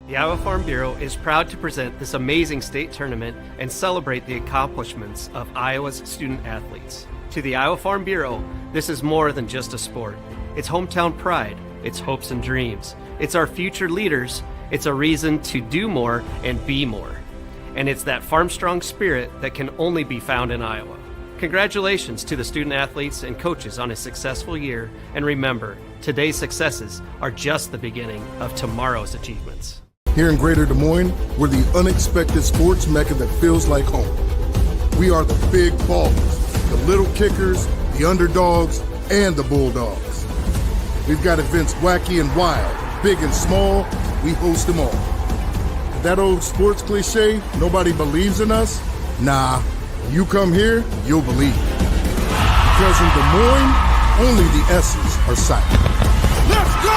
The Iowa Farm Bureau is proud to present this amazing state tournament and celebrate the accomplishments of Iowa's student athletes. To the Iowa Farm Bureau, this is more than just a sport. It's hometown pride, it's hopes and dreams, it's our future leaders, it's a reason to do more and be more. And it's that farm strong spirit that can only be found in Iowa. Congratulations to the student athletes and coaches on a successful year, and remember, today's successes are just the beginning of tomorrow's achievements. Here in Greater Des Moines, we're the unexpected sports mecca that feels like home. We are the big ballers, the little kickers, the underdogs, and the bulldogs. We've got events wacky and wild, big and small, we host them all. That old sports cliche, nobody believes in us? Nah, you come here, you'll believe. Because in Des Moines, only the S's are silent. Let's go!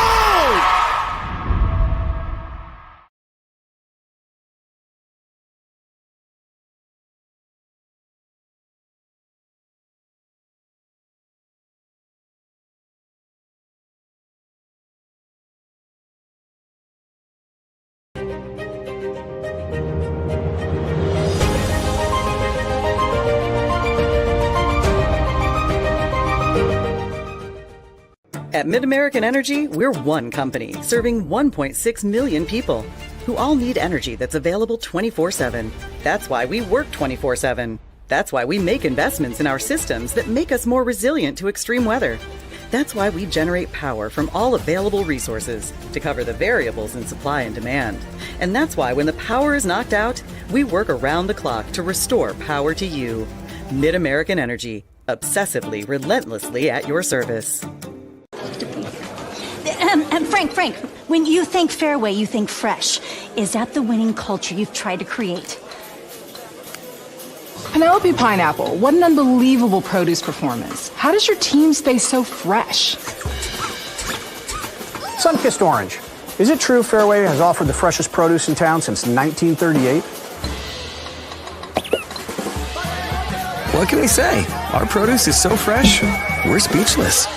At Mid-American Energy, we're one company serving 1.6 million people who all need energy that's available 24/7. That's why we work 24/7. That's why we make investments in our systems that make us more resilient to extreme weather. That's why we generate power from all available resources to cover the variables in supply and demand. And that's why when the power is knocked out, we work around the clock to restore power to you. Mid-American Energy, obsessively, relentlessly at your service. Frank, when you think Fairway, you think fresh. Is that the winning culture you've tried to create? Penelope Pineapple, what an unbelievable produce performance. How does your team stay so fresh? Sunkissed Orange. Is it true Fairway has offered the freshest produce in town since 1938? What can we say? Our produce is so fresh, we're speechless.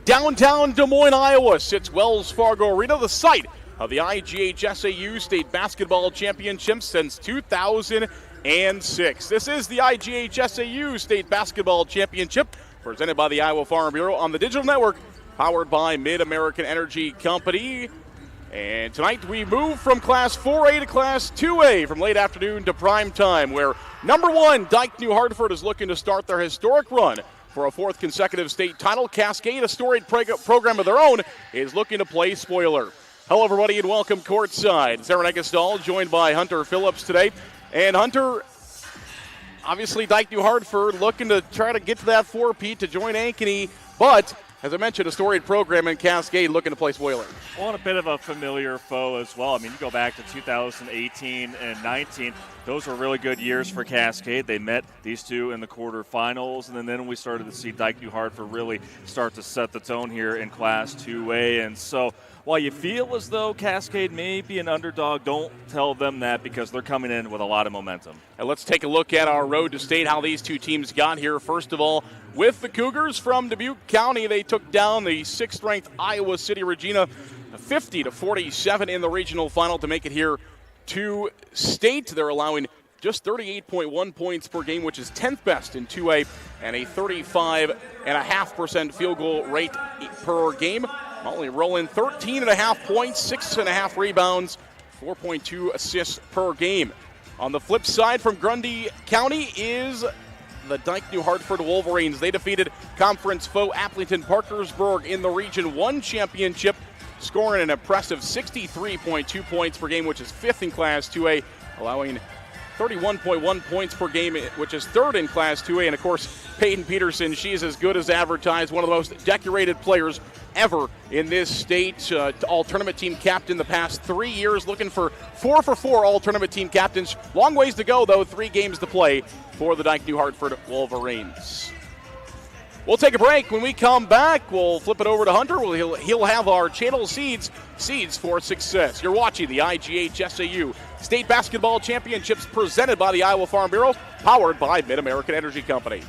Downtown Des Moines, Iowa sits Wells Fargo Arena, the site of the IGHSAU State Basketball Championship since 2006. This is the IGHSAU State Basketball Championship presented by the Iowa Farm Bureau on the digital network powered by Mid-American Energy Company. And tonight we move from Class 4A to Class 2A from late afternoon to prime time, where number one, Dike-New Hartford is looking to start their historic run for a fourth consecutive state title. Cascade, a storied program of their own, is looking to play spoiler. Hello, everybody, and welcome courtside. Sarah Negestal joined by Hunter Phillips today. And Hunter, obviously Dike-New Hartford looking to try to get to that four-peat to join Ankeny, but as I mentioned, a storied program in Cascade looking to play spoiler. Well, and a bit of a familiar foe as well. I mean, you go back to 2018 and 19. Those were really good years for Cascade. They met these two in the quarterfinals, and then we started to see Dike-New Hartford really start to set the tone here in Class 2A. And so while you feel as though Cascade may be an underdog, don't tell them that because they're coming in with a lot of momentum. And let's take a look at our road to state, how these two teams got here. First of all, with the Cougars from Dubuque County, they took down the 6th-ranked Iowa City Regina 50-47 in the regional final to make it here to state. They're allowing just 38.1 points per game, which is 10th best in 2A, and a 35.5% field goal rate per game. Only rolling 13.5 points, 6.5 rebounds, 4.2 assists per game. On the flip side from Grundy County is the Dike-New Hartford Wolverines. They defeated conference foe Appleton Parkersburg in the Region 1 championship, scoring an impressive 63.2 points per game, which is 5th in Class 2A, allowing 31.1 points per game, which is 3rd in Class 2A. And, of course, Peyton Peterson, she's as good as advertised, one of the most decorated players ever in this state. All-tournament team captain the past 3 years, looking for 4 for 4 all-tournament team captains. Long ways to go, though, 3 games to play for the Dike-New Hartford Wolverines. We'll take a break. When we come back, we'll flip it over to Hunter. He'll have our channel seeds for success. You're watching the IGHSAU State Basketball Championships presented by the Iowa Farm Bureau, powered by Mid-American Energy Company.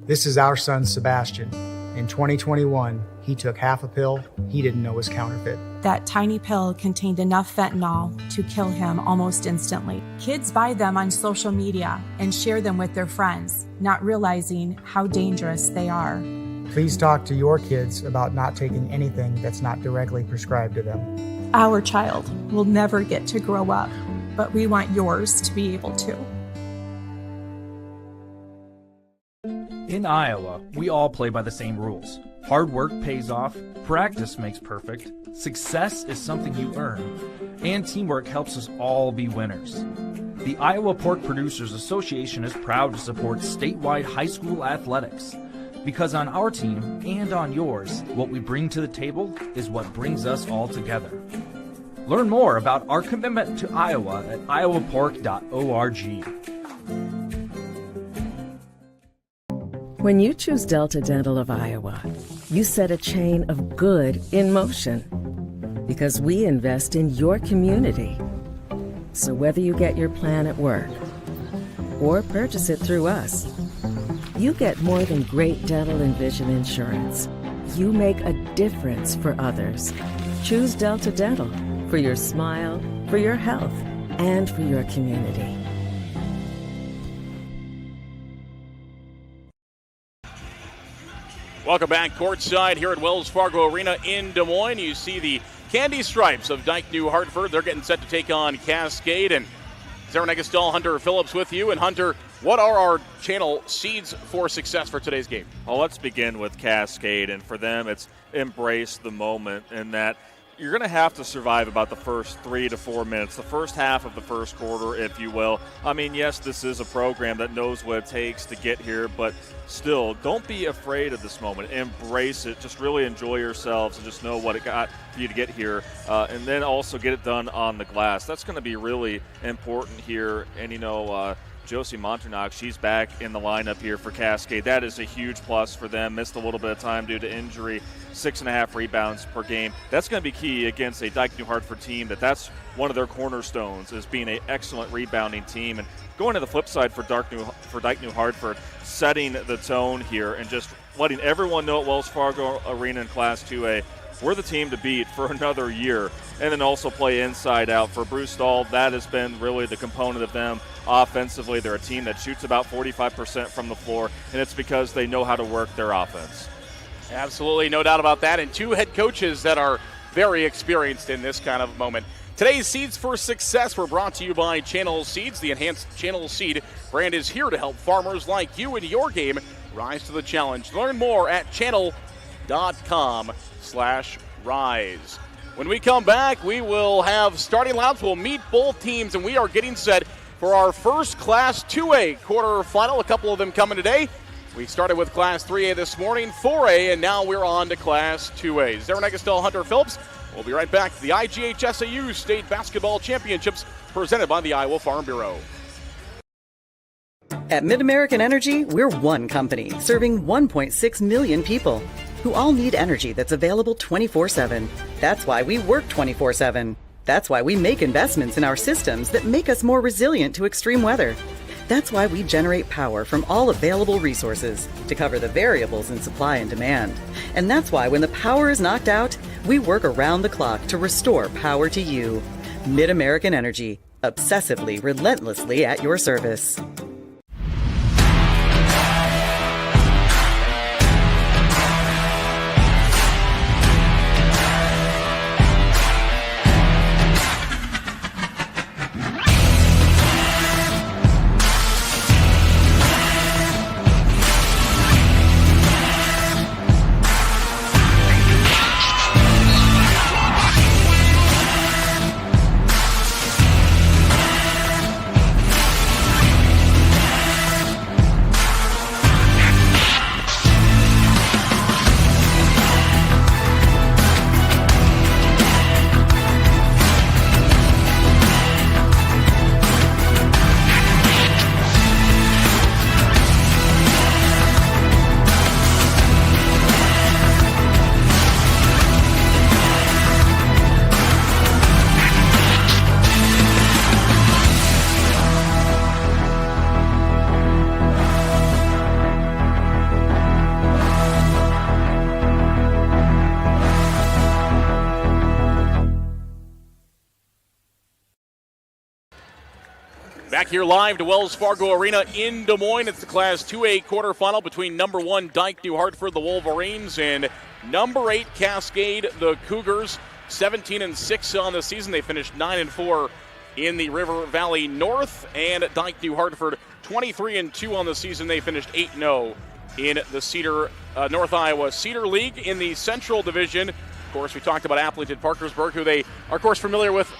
This is our son, Sebastian. In 2021, he took half a pill he didn't know was counterfeit. That tiny pill contained enough fentanyl to kill him almost instantly. Kids buy them on social media and share them with their friends, not realizing how dangerous they are. Please talk to your kids about not taking anything that's not directly prescribed to them. Our child will never get to grow up, but we want yours to be able to. In Iowa, we all play by the same rules. Hard work pays off, practice makes perfect, success is something you earn, and teamwork helps us all be winners. The Iowa Pork Producers Association is proud to support statewide high school athletics. Because on our team and on yours, what we bring to the table is what brings us all together. Learn more about our commitment to Iowa at iowapork.org. When you choose Delta Dental of Iowa, you set a chain of good in motion because we invest in your community. So whether you get your plan at work or purchase it through us, you get more than great dental and vision insurance. You make a difference for others. Choose Delta Dental for your smile, for your health, and for your community. Welcome back courtside here at Wells Fargo Arena in Des Moines. You see the candy stripes of Dike-New Hartford. They're getting set to take on Cascade. And Sarah Negestal, Hunter Phillips with you. And Hunter, what are our channel seeds for success for today's game? Well, let's begin with Cascade. And for them, it's embrace the moment in that you're going to have to survive about the first 3 to 4 minutes, the first half of the first quarter, if you will. I mean, yes, this is a program that knows what it takes to get here, but still, don't be afraid of this moment. Embrace it. Just really enjoy yourselves and just know what it got for you to get here. And then also get it done on the glass. That's going to be really important here. And, you know, Josie Monternock, she's back in the lineup here for Cascade. That is a huge plus for them. Missed a little bit of time due to injury. 6.5 rebounds per game. That's going to be key against a Dike-New Hartford team that's one of their cornerstones, is being an excellent rebounding team. And going to the flip side for Dike-New Hartford, setting the tone here and just letting everyone know at Wells Fargo Arena in Class 2A, we're the team to beat for another year. And then also play inside out. For Bruce Stahl, that has been really the component of them offensively. They're a team that shoots about 45% from the floor, and it's because they know how to work their offense. Absolutely, no doubt about that. And two head coaches that are very experienced in this kind of moment. Today's Seeds for Success were brought to you by Channel Seeds. The enhanced Channel Seed brand is here to help farmers like you in your game rise to the challenge. Learn more at channel.com/rise. When we come back, we will have starting lineups. We'll meet both teams, and we are getting set for our first Class 2A quarterfinal. A couple of them coming today. We started with Class 3A this morning, 4A, and now we're on to Class 2A. Sarah Negestal, Hunter Phillips. We'll be right back to the IGHSAU State Basketball Championships presented by the Iowa Farm Bureau. At MidAmerican Energy, we're one company serving 1.6 million people who all need energy that's available 24/7. That's why we work 24/7. That's why we make investments in our systems that make us more resilient to extreme weather. That's why we generate power from all available resources to cover the variables in supply and demand. And that's why when the power is knocked out, we work around the clock to restore power to you. MidAmerican Energy, obsessively, relentlessly at your service. Back here live to Wells Fargo Arena in Des Moines. It's the Class 2A quarterfinal between number 1 Dike-New Hartford, the Wolverines, and number 8 Cascade, the Cougars. 17-6 on the season. They finished 9-4 in the River Valley North, and Dike-New Hartford 23-2 on the season. They finished 8-0 in the Cedar North Iowa Cedar League in the Central Division. Of course, we talked about Appleton Parkersburg, who they are, of course, familiar with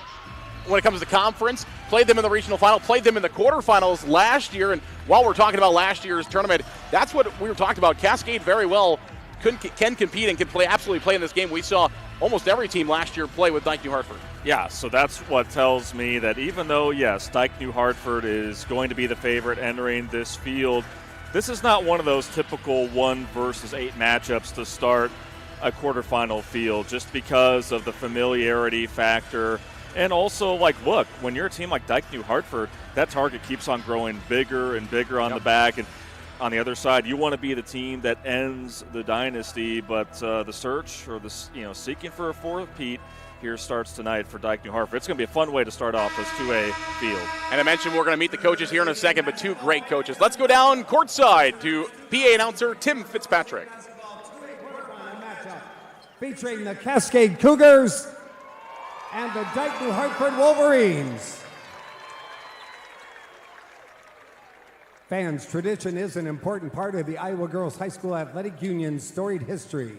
when it comes to conference. Played them in the regional final, played them in the quarterfinals last year. And while we're talking about last year's tournament, that's what we were talking about. Cascade very well can compete and can absolutely play in this game. We saw almost every team last year play with Dike-New Hartford. Yeah, so that's what tells me that even though, yes, Dike-New Hartford is going to be the favorite entering this field, this is not one of those typical 1 versus 8 matchups to start a quarterfinal field, just because of the familiarity factor. And also, look, when you're a team like Dike-New Hartford, that target keeps on growing bigger and bigger on the back. And on the other side, you want to be the team that ends the dynasty, but the search or the seeking for a fourth-peat here starts tonight for Dike-New Hartford. It's going to be a fun way to start off this 2A field. And I mentioned we're going to meet the coaches here in a second, but 2 great coaches. Let's go down courtside to PA announcer Tim Fitzpatrick. Featuring the Cascade Cougars and the Dike-New Hartford Wolverines. Fans, tradition is an important part of the Iowa Girls High School Athletic Union's storied history.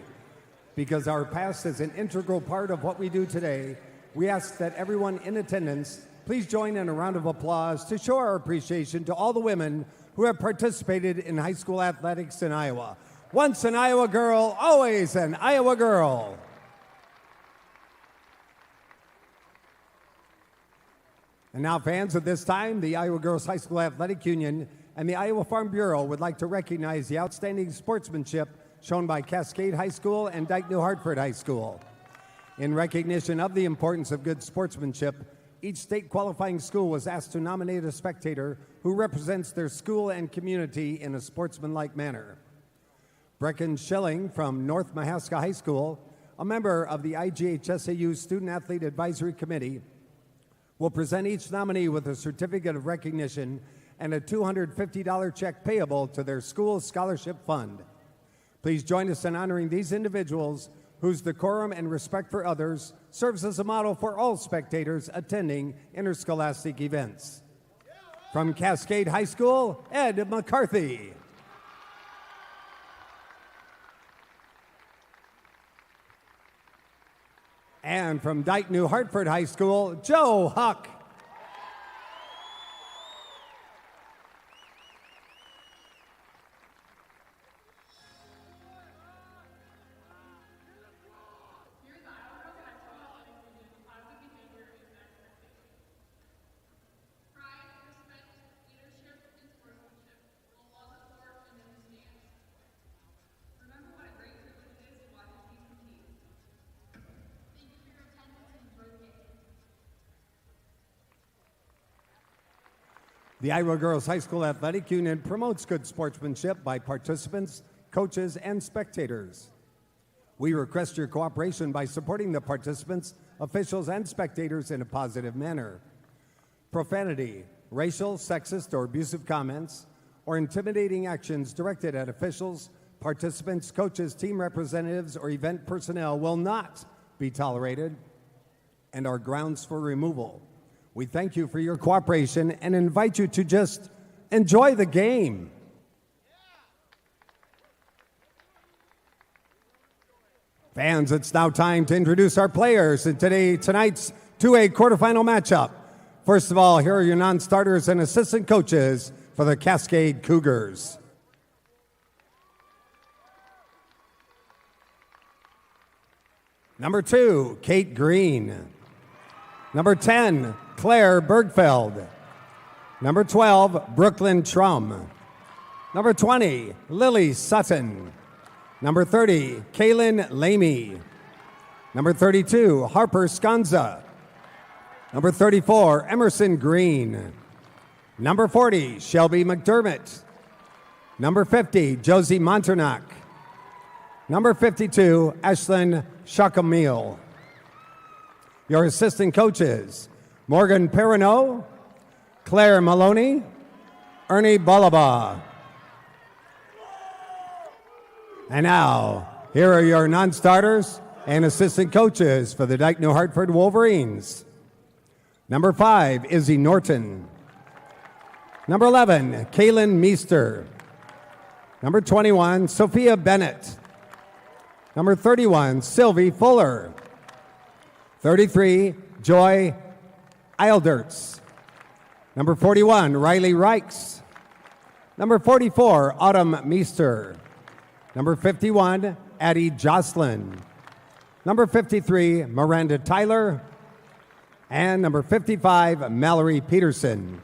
Because our past is an integral part of what we do today, we ask that everyone in attendance please join in a round of applause to show our appreciation to all the women who have participated in high school athletics in Iowa. Once an Iowa girl, always an Iowa girl. And now, fans, at this time, the Iowa Girls High School Athletic Union and the Iowa Farm Bureau would like to recognize the outstanding sportsmanship shown by Cascade High School and Dike-New Hartford High School. In recognition of the importance of good sportsmanship, each state qualifying school was asked to nominate a spectator who represents their school and community in a sportsmanlike manner. Brecken Schilling from North Mahaska High School, a member of the IGHSAU Student Athlete Advisory Committee, will present each nominee with a certificate of recognition and a $250 check payable to their school scholarship fund. Please join us in honoring these individuals whose decorum and respect for others serves as a model for all spectators attending interscholastic events. From Cascade High School, Ed McCarthy. And from Dike-New Hartford High School, Joe Huck. The Iowa Girls High School Athletic Union promotes good sportsmanship by participants, coaches, and spectators. We request your cooperation by supporting the participants, officials, and spectators in a positive manner. Profanity, racial, sexist, or abusive comments, or intimidating actions directed at officials, participants, coaches, team representatives, or event personnel will not be tolerated and are grounds for removal. We thank you for your cooperation and invite you to just enjoy the game. Fans, it's now time to introduce our players in tonight's 2A quarterfinal matchup. First of all, here are your non-starters and assistant coaches for the Cascade Cougars. Number 2, Kate Green. Number 10, Claire Bergfeld. Number 12, Brooklyn Trum. Number 20, Lily Sutton. Number 30, Kaylin Lamy. Number 32, Harper Sconza. Number 34, Emerson Green. Number 40, Shelby McDermott. Number 50, Josie Monternack. Number 52, Ashlyn Shakamil. Your assistant coaches, Morgan Perrineau, Claire Maloney, Ernie Balaba. And now, here are your non-starters and assistant coaches for the Dike-New Hartford Wolverines. Number 5, Izzy Norton. Number 11, Kaylin Meester. Number 21, Sophia Bennett. Number 31, Sylvie Fuller. 33, Joy Eilderts. Number 41, Riley Reichs. Number 44, Autumn Meester. Number 51, Addie Jocelyn. Number 53, Miranda Tyler. And number 55, Mallory Peterson.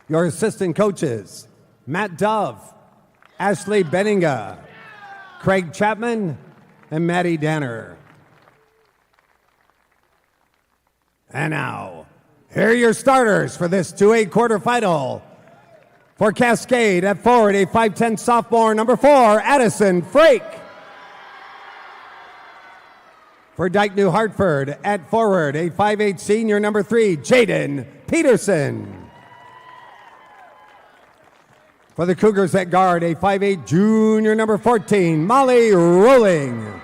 Your assistant coaches, Matt Dove, Ashley Benninga, Craig Chapman, and Maddie Danner. And now, here are your starters for this 2A quarterfinal. For Cascade at forward, a 5'10 sophomore, number 4, Addison Frake. For Dike-New Hartford at forward, a 5'8 senior, number 3, Jaden Peterson. For the Cougars at guard, a 5'8 junior, number 14, Molly Rowling.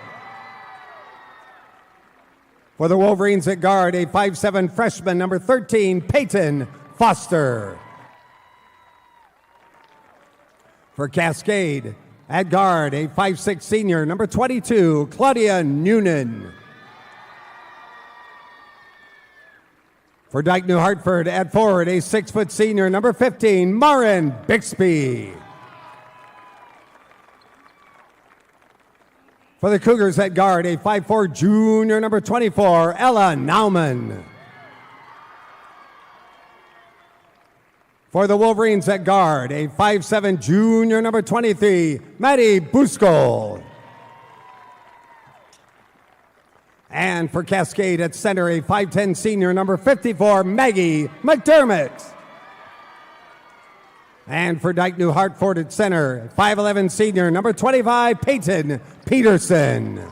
For the Wolverines at guard, a 5'7 freshman, number 13, Peyton Foster. For Cascade at guard, a 5'6 senior, number 22, Claudia Noonan. For Dike-New Hartford at forward, a 6' senior, number 15, Marin Bixby. For the Cougars at guard, a 5'4 junior, number 24, Ella Nauman. For the Wolverines at guard, a 5'7 junior, number 23, Maddie Buskol. And for Cascade at center, a 5'10 senior, number 54, Maggie McDermott. And for Dike-New Hartford at center, 5'11 senior, number 25, Peyton Peterson.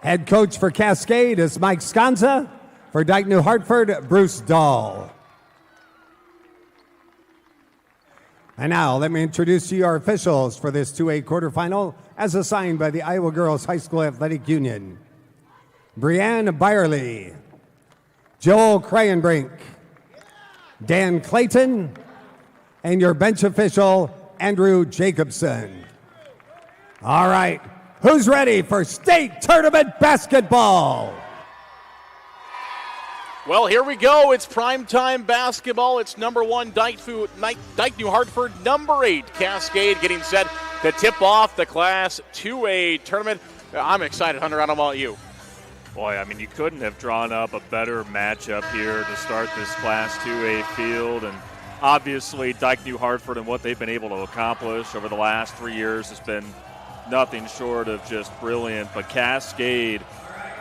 Head coach for Cascade is Mike Sconza. For Dike-New Hartford, Bruce Dahl. And now, let me introduce you our officials for this 2A quarterfinal as assigned by the Iowa Girls High School Athletic Union. Brianne Byerly, Joel Krayenbrink, Dan Clayton, and your bench official, Andrew Jacobson. All right, who's ready for state tournament basketball? Well, here we go. It's primetime basketball. It's number 1 Dike-New Hartford, number 8 Cascade getting set to tip off the Class 2A tournament. I'm excited, Hunter. I don't know about you. Boy, I mean, you couldn't have drawn up a better matchup here to start this Class 2A field. And obviously, Dike-New Hartford and what they've been able to accomplish over the last 3 years has been nothing short of just brilliant. But Cascade,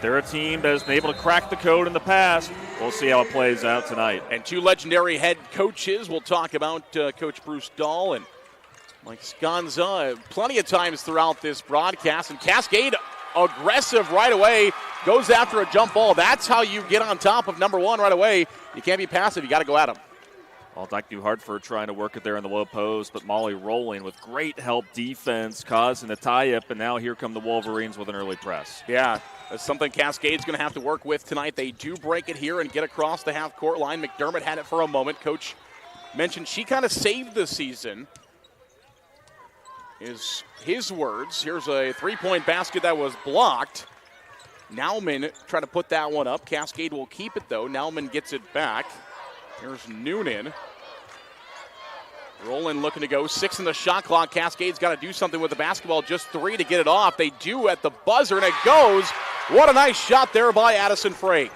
they're a team that has been able to crack the code in the past. We'll see how it plays out tonight. And 2 legendary head coaches. We'll talk about Coach Bruce Dahl and Mike Sconza plenty of times throughout this broadcast. And Cascade, aggressive right away, goes after a jump ball. That's how you get on top of number 1 right away. You can't be passive. You got to go at them. Well, Dike-New Hartford trying to work it there in the low post, but Molly Rowling with great help defense, causing a tie-up, and now here come the Wolverines with an early press. Yeah, that's something Cascade's going to have to work with tonight. They do break it here and get across the half-court line. McDermott had it for a moment. Coach mentioned she kind of saved the season, is his words. Here's a three-point basket that was blocked. Nauman tried to put that one up. Cascade will keep it, though. Nauman gets it back. Here's Noonan. Rowland looking to go. 6 in the shot clock. Cascade's got to do something with the basketball. Just 3 to get it off. They do at the buzzer, and it goes. What a nice shot there by Addison Frake.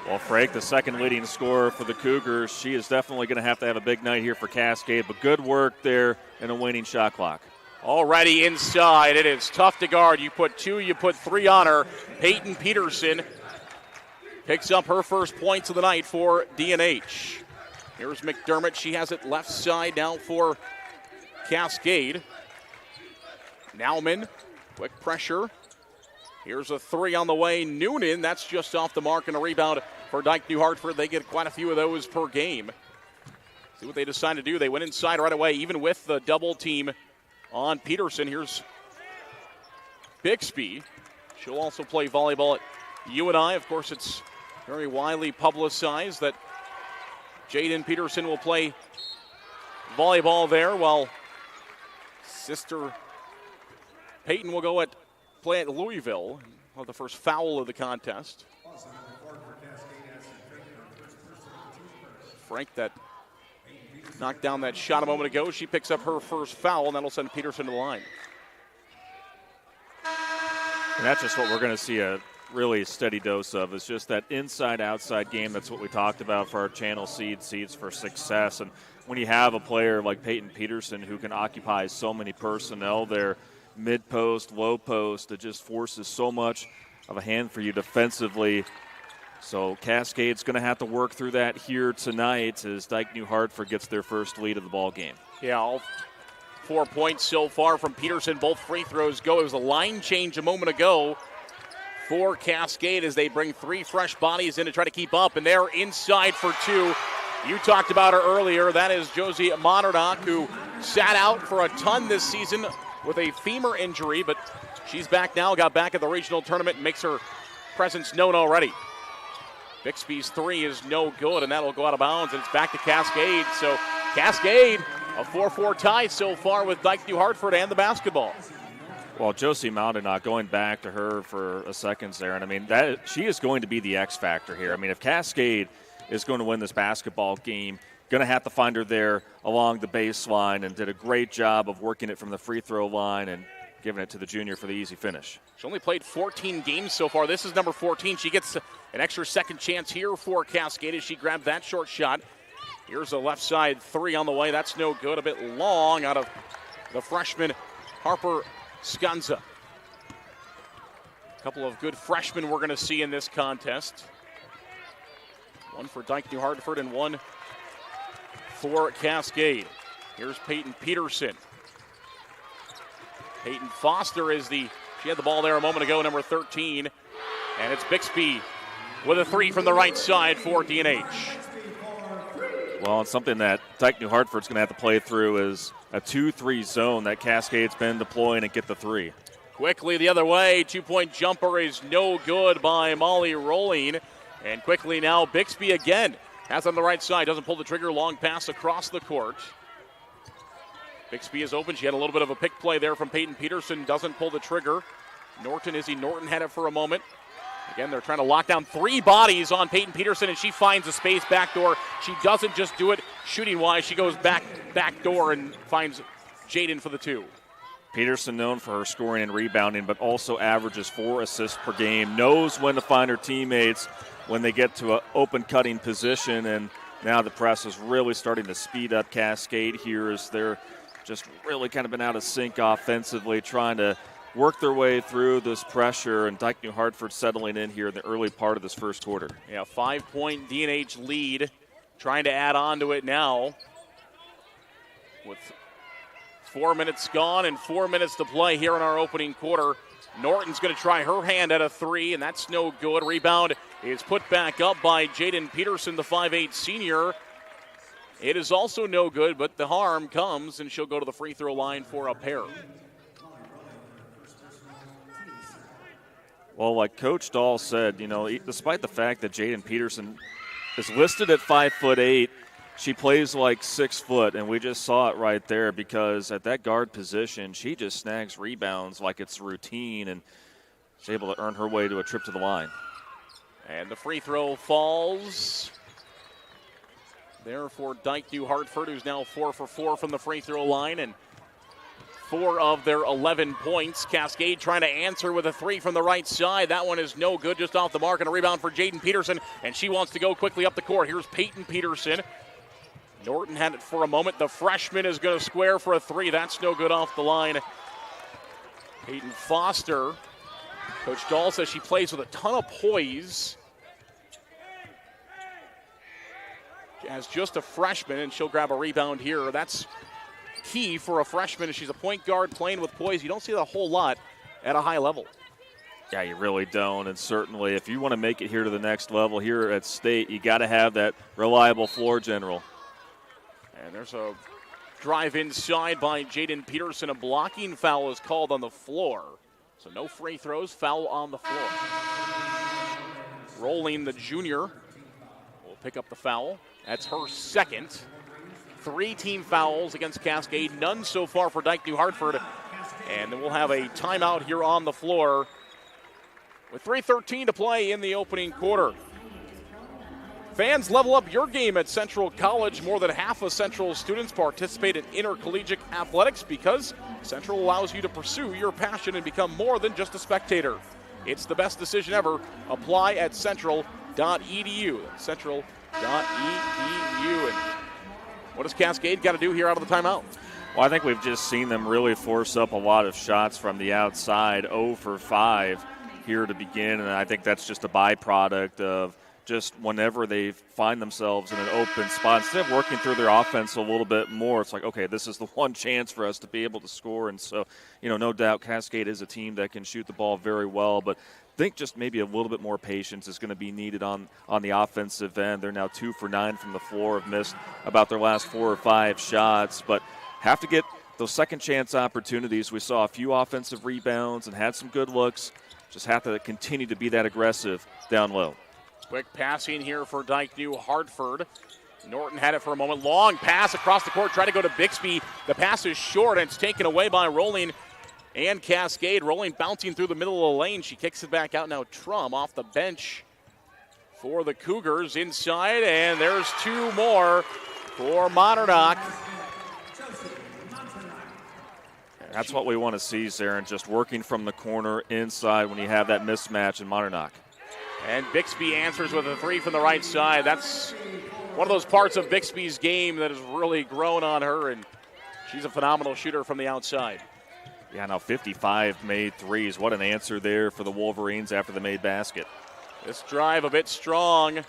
Well, Frake, the second leading scorer for the Cougars. She is definitely going to have a big night here for Cascade, but good work there in a waning shot clock. Already inside. It is tough to guard. You put 2, you put 3 on her. Peyton Peterson picks up her first points of the night for D&H. Here's McDermott. She has it left side now for Cascade. Nauman, quick pressure. Here's a three on the way. Noonan, that's just off the mark, and a rebound for Dike-New Hartford. They get quite a few of those per game. See what they decide to do. They went inside right away, even with the double team on Peterson. Here's Bixby. She'll also play volleyball at UNI. Of course, it's very widely publicized that Jaden Peterson will play volleyball there, while sister Peyton will go play at Louisville. Well, the first foul of the contest. Frank that knocked down that shot a moment ago. She picks up her first foul, and that'll send Peterson to the line. And that's just what we're going to see a really steady dose of. It's just that inside-outside game. That's what we talked about for our channel seeds for success. And when you have a player like Peyton Peterson who can occupy so many personnel there, mid-post, low post, it just forces so much of a hand for you defensively. So Cascade's going to have to work through that here tonight as Dike-New Hartford gets their first lead of the ball game. Yeah, all 4 points so far from Peterson. Both free throws go. It was a line change a moment ago for Cascade as they bring three fresh bodies in to try to keep up, and they're inside for two. You talked about her earlier. That is Josie Monardock, who sat out for a ton this season with a femur injury, but she's back now, got back at the regional tournament, and makes her presence known already. Bixby's three is no good, and that'll go out of bounds, and it's back to Cascade. So Cascade, a 4-4 tie so far with Dike-New Hartford and the basketball. Well, Josie Monardock, going back to her for a second there, and I mean, she is going to be the X factor here. I mean, if Cascade is going to win this basketball game, going to have to find her there along the baseline, and did a great job of working it from the free throw line and giving it to the junior for the easy finish. She only played 14 games so far. This is number 14. She gets an extra second chance here for Cascade as she grabbed that short shot. Here's a left side three on the way. That's no good. A bit long out of the freshman Harper Scanza. A couple of good freshmen we're going to see in this contest. One for Dike-New Hartford and one for Cascade. Here's Peyton Peterson. Peyton Foster she had the ball there a moment ago, number 13. And it's Bixby with a three from the right side for D&H. Well, it's something that Dike-New Hartford's going to have to play through is a 2-3 zone that Cascade's been deploying and get the three. Quickly the other way, two-point jumper is no good by Molly Rolling. And quickly now Bixby again has on the right side, doesn't pull the trigger, long pass across the court. Bixby is open. She had a little bit of a pick play there from Peyton Peterson, doesn't pull the trigger. Norton had it for a moment. Again, they're trying to lock down three bodies on Peyton Peterson, and she finds a space backdoor. She doesn't just do it shooting-wise. She goes back door and finds Jaden for the two. Peterson known for her scoring and rebounding, but also averages 4 assists per game, knows when to find her teammates when they get to an open cutting position, and now the press is really starting to speed up Cascade here as they're just really kind of been out of sync offensively, trying to work their way through this pressure, and Dike-New Hartford settling in here in the early part of this first quarter. Yeah, 5-point D&H lead, trying to add on to it now with 4 minutes gone and 4 minutes to play here in our opening quarter. Norton's going to try her hand at a three, and that's no good. Rebound is put back up by Jaden Peterson, the 5'8 senior. It is also no good, but the harm comes, and she'll go to the free throw line for a pair. Well, like Coach Dahl said, despite the fact that Jaden Peterson is listed at 5'8", she plays like 6 foot, and we just saw it right there because at that guard position, she just snags rebounds like it's routine, and is able to earn her way to a trip to the line. And the free throw falls there for Dike-New Hartford, who's now 4 for 4 from the free throw line, and 4 of their 11 points. Cascade trying to answer with a three from the right side. That one is no good, just off the mark, and a rebound for Jaden Peterson, and she wants to go quickly up the court. Here's Peyton Peterson. Norton had it for a moment. The freshman is going to square for a three. That's no good off the line. Peyton Foster. Coach Dahl says she plays with a ton of poise. As just a freshman, and she'll grab a rebound here. That's key for a freshman. She's a point guard playing with poise. You don't see that a whole lot at a high level. Yeah, you really don't. And certainly if you want to make it here to the next level here at State, you got to have that reliable floor general. And there's a drive inside by Jaden Peterson. A blocking foul is called on the floor. So no free throws, foul on the floor. Rolling, the junior, will pick up the foul. That's her second. 3 team fouls against Cascade, none so far for Dike-New Hartford. And then we'll have a timeout here on the floor with 3:13 to play in the opening quarter. Fans, level up your game at Central College. More than half of Central students participate in intercollegiate athletics because Central allows you to pursue your passion and become more than just a spectator. It's the best decision ever. Apply at central.edu. Central.edu. And what does Cascade got to do here out of the timeout? Well, I think we've just seen them really force up a lot of shots from the outside, 0 for 5 here to begin, and I think that's just a byproduct of just whenever they find themselves in an open spot, instead of working through their offense a little bit more, it's like, okay, this is the one chance for us to be able to score. And so, no doubt Cascade is a team that can shoot the ball very well, but I think just maybe a little bit more patience is going to be needed on the offensive end. They're now 2 for 9 from the floor, have missed about their last 4 or 5 shots, but have to get those second chance opportunities. We saw a few offensive rebounds and had some good looks. Just have to continue to be that aggressive down low. Quick passing here for Dike-New Hartford. Norton had it for a moment. Long pass across the court. Tried to go to Bixby. The pass is short, and it's taken away by Rolling and Cascade. Rolling bouncing through the middle of the lane. She kicks it back out now. Trum off the bench for the Cougars inside, and there's 2 more for Monarch. That's what we want to see, Zarin, just working from the corner inside when you have that mismatch in Monarch. And Bixby answers with a 3 from the right side. That's one of those parts of Bixby's game that has really grown on her, and she's a phenomenal shooter from the outside. Yeah, now 55 made threes. What an answer there for the Wolverines after the made basket. This drive a bit strong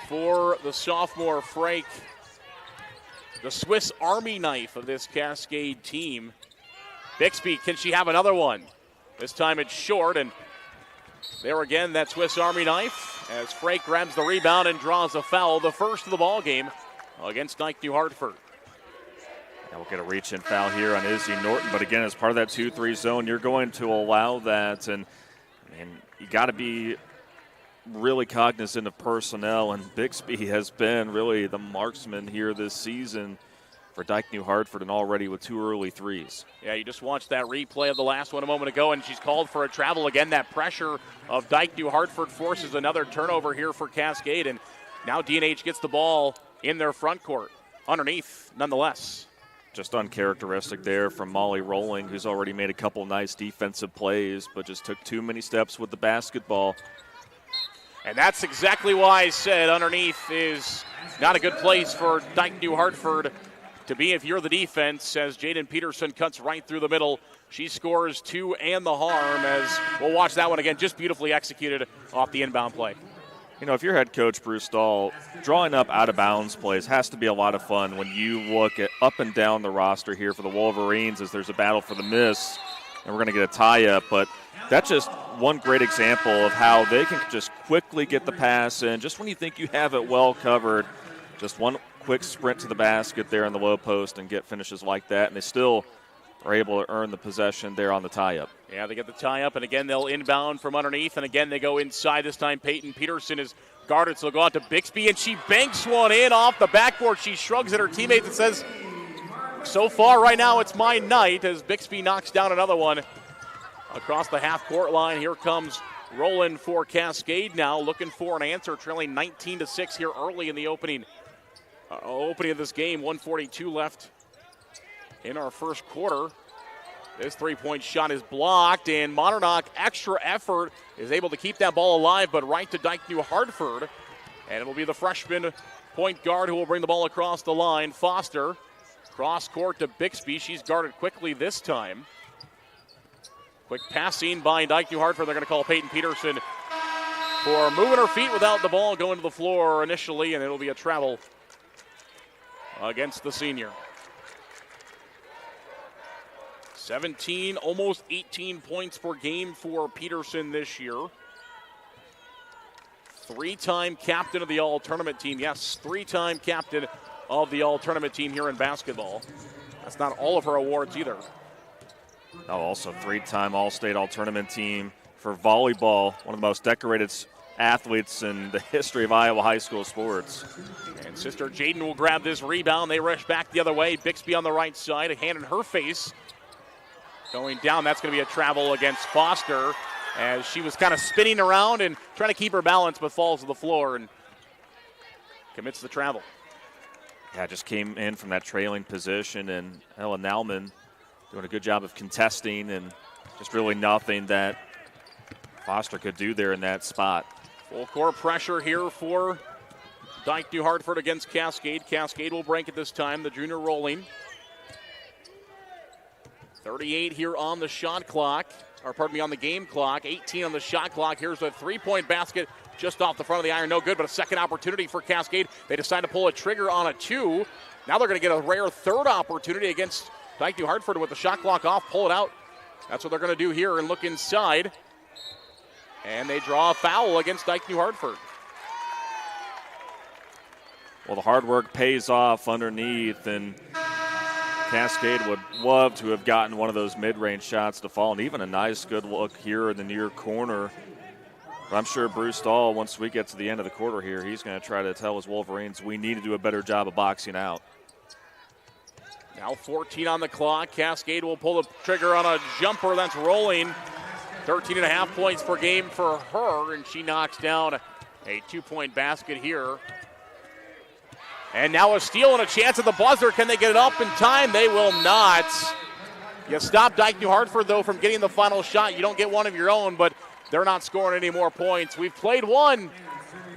for the sophomore Frake. The Swiss Army knife of this Cascade team. Bixby, can she have another one? This time it's short, and there again, that Swiss Army knife as Frake grabs the rebound and draws a foul, the first of the ball game against Dike-New Hartford. Now we'll get a reach-in foul here on Izzy Norton, but again, as part of that 2-3 zone, you're going to allow that, and you got to be really cognizant of personnel, and Bixby has been really the marksman here this season for Dike-New Hartford, and already with 2 early threes. Yeah, you just watched that replay of the last one a moment ago, and she's called for a travel again. That pressure of Dike-New Hartford forces another turnover here for Cascade, and now D&H gets the ball in their front court. Underneath, nonetheless. Just uncharacteristic there from Molly Rolling, who's already made a couple nice defensive plays, but just took too many steps with the basketball. And that's exactly why I said underneath is not a good place for Dike-New Hartford to be if you're the defense, as Jaden Peterson cuts right through the middle. She scores 2 and the harm, as we'll watch that one again, just beautifully executed off the inbound play. If you're head coach Bruce Stahl, drawing up out-of-bounds plays has to be a lot of fun when you look at up and down the roster here for the Wolverines as there's a battle for the miss, and we're going to get a tie-up. But that's just one great example of how they can just quickly get the pass in. Just when you think you have it well covered, just one quick sprint to the basket there in the low post and get finishes like that, and they still are able to earn the possession there on the tie-up. Yeah, they get the tie-up, and again, they'll inbound from underneath, and again, they go inside. This time, Peyton Peterson is guarded, so they'll go out to Bixby, and she banks one in off the backboard. She shrugs at her teammates and says, so far right now, it's my night, as Bixby knocks down another one across the half-court line. Here comes Roland for Cascade now, looking for an answer, trailing 19-6 here early in the opening of this game. 1:42 left in our first quarter. This three-point shot is blocked, and Monarch, extra effort, is able to keep that ball alive, but right to Dike-New Hartford. And it will be the freshman point guard who will bring the ball across the line. Foster, cross court to Bixby. She's guarded quickly this time. Quick passing by Dike-New Hartford. They're going to call Peyton Peterson for moving her feet without the ball going to the floor initially, and it'll be a travel against the senior. 17, almost 18 points per game for Peterson this year. Three-time captain of the all-tournament team. Yes, three-time captain of the all-tournament team here in basketball. That's not all of her awards either. Oh, also three-time all-state all-tournament team for volleyball, one of the most decorated athletes in the history of Iowa high school sports. And sister Jaden will grab this rebound. They rush back the other way. Bixby on the right side, a hand in her face. Going down, that's going to be a travel against Foster as she was kind of spinning around and trying to keep her balance, but falls to the floor and commits the travel. Yeah, just came in from that trailing position, and Ella Nauman doing a good job of contesting, and just really nothing that Foster could do there in that spot. Full court pressure here for Dike-New Hartford against Cascade. Cascade will break it this time, the junior rolling. 38 here on the shot clock, or pardon me, on the game clock. 18 on the shot clock. Here's a three-point basket just off the front of the iron. No good, but a second opportunity for Cascade. They decide to pull a trigger on a two. Now they're going to get a rare third opportunity against Dike-New Hartford with the shot clock off. Pull it out. That's what they're going to do here and look inside. And they draw a foul against Dike-New Hartford. Well, the hard work pays off underneath, and Cascade would love to have gotten one of those mid-range shots to fall, and even a nice good look here in the near corner. But I'm sure Bruce Dahl, once we get to the end of the quarter here, he's going to try to tell his Wolverines we need to do a better job of boxing out. Now 14 on the clock. Cascade will pull the trigger on a jumper that's rolling. 13.5 points per game for her, and she knocks down a two-point basket here. And now a steal and a chance at the buzzer. Can they get it up in time? They will not. You stop Dike-New Hartford, though, from getting the final shot. You don't get one of your own, but they're not scoring any more points. We've played one.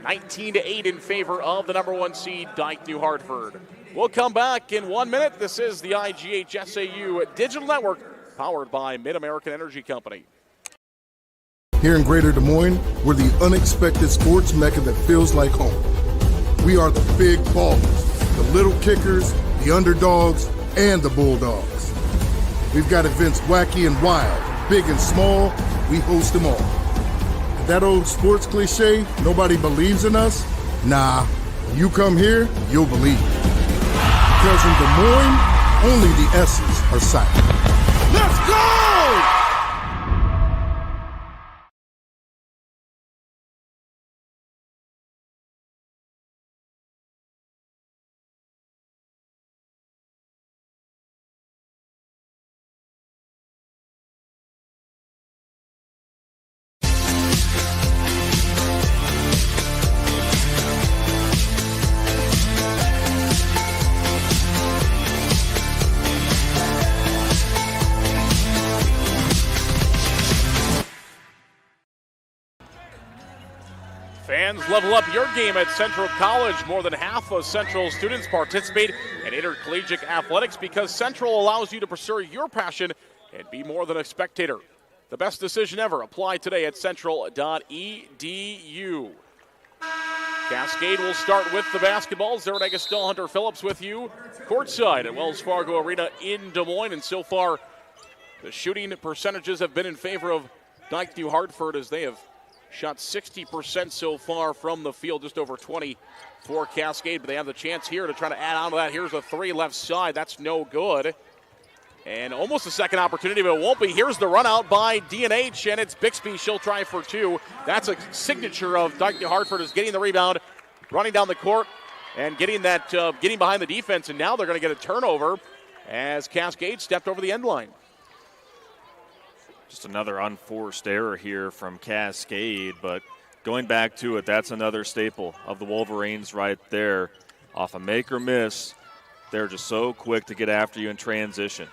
19-8 in favor of the number one seed, Dike-New Hartford. We'll come back in 1 minute. This is the IGHSAU Digital Network, powered by Mid-American Energy Company. Here in Greater Des Moines, we're the unexpected sports mecca that feels like home. We are the big ballers, the little kickers, the underdogs, and the bulldogs. We've got events wacky and wild, big and small, we host them all. And that old sports cliche, nobody believes in us? Nah, when you come here, you'll believe. Because in Des Moines, only the S's are silent. Let's go! Fans, level up your game at Central College. More than half of Central students participate in intercollegiate athletics because Central allows you to pursue your passion and be more than a spectator. The best decision ever. Apply today at central.edu. Cascade will start with the basketball. Zerad Agustin, Hunter Phillips with you courtside at Wells Fargo Arena in Des Moines. And so far, the shooting percentages have been in favor of Dike-New Hartford as they have shot 60% so far from the field, just over 20 for Cascade. But they have the chance here to try to add on to that. Here's a three left side. That's no good. And almost a second opportunity, but it won't be. Here's the run out by D&H, and it's Bixby. She'll try for two. That's a signature of Dike-New Hartford, is getting the rebound, running down the court, and getting that, getting behind the defense. And now they're going to get a turnover as Cascade stepped over the end line. Just another unforced error here from Cascade, but going back to it, that's another staple of the Wolverines right there. Off a make or miss, they're just so quick to get after you in transition.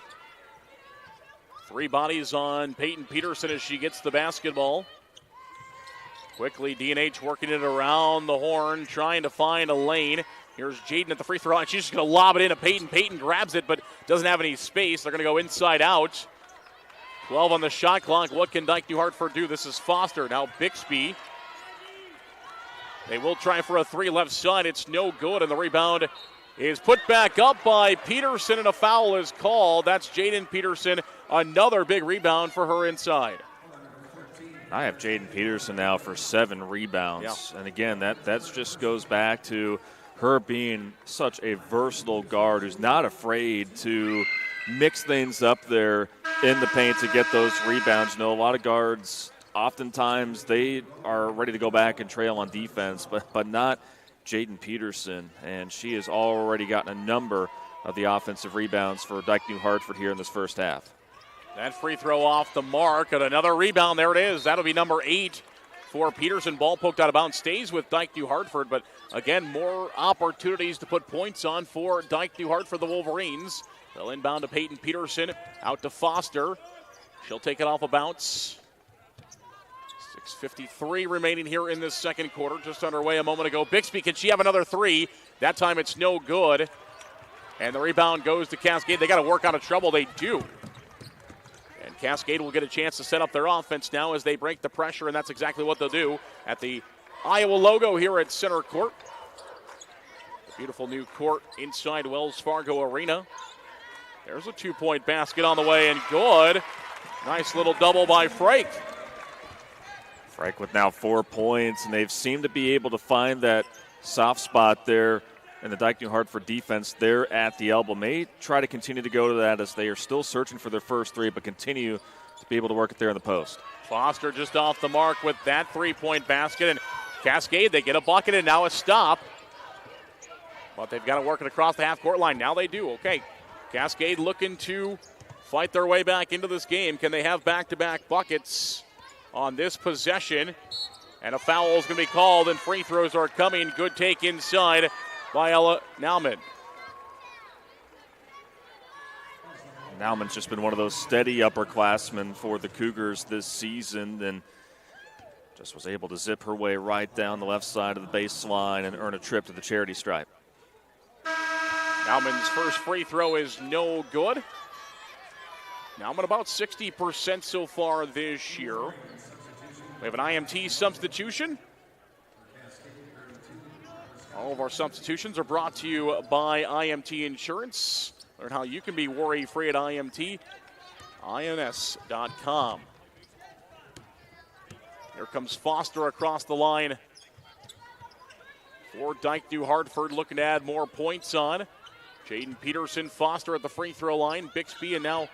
Three bodies on Peyton Peterson as she gets the basketball. Quickly, D&H working it around the horn, trying to find a lane. Here's Jaden at the free throw line. She's just going to lob it into Peyton. Peyton grabs it, but doesn't have any space. They're going to go inside out. 12 on the shot clock. What can Dike-New Hartford do? This is Foster. Now Bixby. They will try for a three left side. It's no good, and the rebound is put back up by Peterson, and a foul is called. That's Jaden Peterson. Another big rebound for her inside. I have Jaden Peterson now for 7 rebounds. Yeah. And again, that just goes back to her being such a versatile guard who's not afraid to mix things up there in the paint to get those rebounds. You know, a lot of guards, oftentimes they are ready to go back and trail on defense, but not Jaden Peterson. And she has already gotten a number of the offensive rebounds for Dike-New Hartford here in this first half. That free throw off the mark, and another rebound. There it is. That'll be number 8 for Peterson. Ball poked out of bounds. Stays with Dike-New Hartford, but again, more opportunities to put points on for Dike-New Hartford, the Wolverines. They'll inbound to Peyton Peterson, out to Foster. She'll take it off a bounce. 6:53 remaining here in this second quarter. Just underway a moment ago. Bixby, can she have another 3? That time it's no good. And the rebound goes to Cascade. They got to work out of trouble. They do. And Cascade will get a chance to set up their offense now as they break the pressure, and that's exactly what they'll do at the Iowa logo here at center court. The beautiful new court inside Wells Fargo Arena. There's a 2-point basket on the way, and good. Nice little double by Frake. Frake with now 4 points, and they've seemed to be able to find that soft spot there in the Dike-New Hartford defense there at the elbow. May try to continue to go to that as they are still searching for their first 3, but continue to be able to work it there in the post. Foster just off the mark with that 3-point basket, and Cascade, they get a bucket and now a stop. But they've got to work it across the half-court line. Now they do. Okay, Cascade looking to fight their way back into this game. Can they have back-to-back buckets on this possession? And a foul is going to be called, and free throws are coming. Good take inside by Ella Nauman. Nauman's just been one of those steady upperclassmen for the Cougars this season, and just was able to zip her way right down the left side of the baseline and earn a trip to the charity stripe. Nauman's first free throw is no good. Nauman about 60% so far this year. We have an IMT substitution. All of our substitutions are brought to you by IMT Insurance. Learn how you can be worry-free at IMT, INS.com. Here comes Foster across the line for Dike-New Hartford, looking to add more points on. Jaden Peterson, Foster at the free throw line. Bixby, and now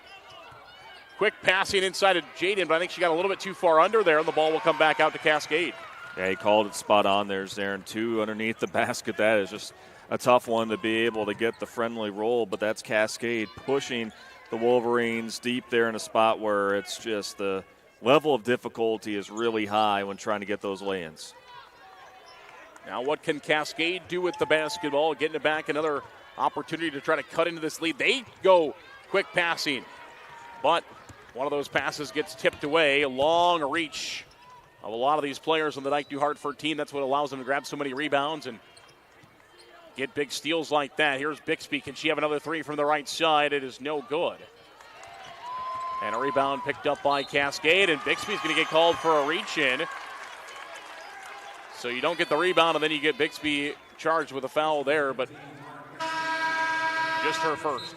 quick passing inside of Jaden, but I think she got a little bit too far under there, and the ball will come back out to Cascade. Yeah, he called it spot on. There's Aaron, 2 underneath the basket. That is just a tough one to be able to get the friendly roll, but that's Cascade pushing the Wolverines deep there in a spot where it's just the level of difficulty is really high when trying to get those lay-ins. Now what can Cascade do with the basketball? Getting it back, another opportunity to try to cut into this lead. They go quick passing, but one of those passes gets tipped away. A long reach of a lot of these players on the Dike-New Hartford team. That's what allows them to grab so many rebounds and get big steals like that. Here's Bixby. Can she have another 3 from the right side? It is no good. And a rebound picked up by Cascade, and Bixby's going to get called for a reach-in. So you don't get the rebound, and then you get Bixby charged with a foul there, but just her first.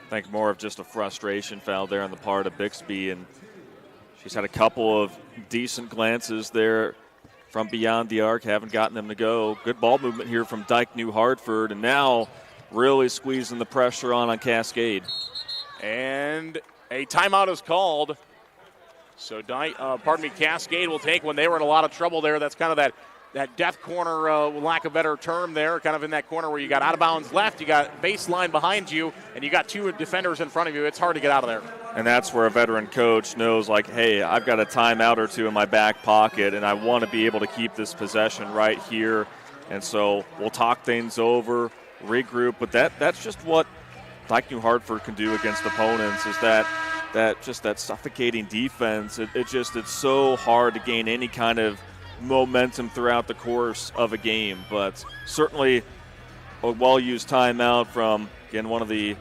I think more of just a frustration foul there on the part of Bixby, and she's had a couple of decent glances there from beyond the arc, haven't gotten them to go. Good ball movement here from Dike-New Hartford, and now really squeezing the pressure on Cascade. And a timeout is called. So Cascade will take when they were in a lot of trouble there. That's kind of that death corner, lack of a better term there, kind of in that corner where you got out of bounds left, you got baseline behind you, and you got 2 defenders in front of you. It's hard to get out of there. And that's where a veteran coach knows, like, hey, I've got a timeout or 2 in my back pocket, and I want to be able to keep this possession right here. And so we'll talk things over, regroup, but that's just what Dike-New Hartford can do against opponents, is that suffocating defense. It's so hard to gain any kind of momentum throughout the course of a game, but certainly a well-used timeout from, again, one of the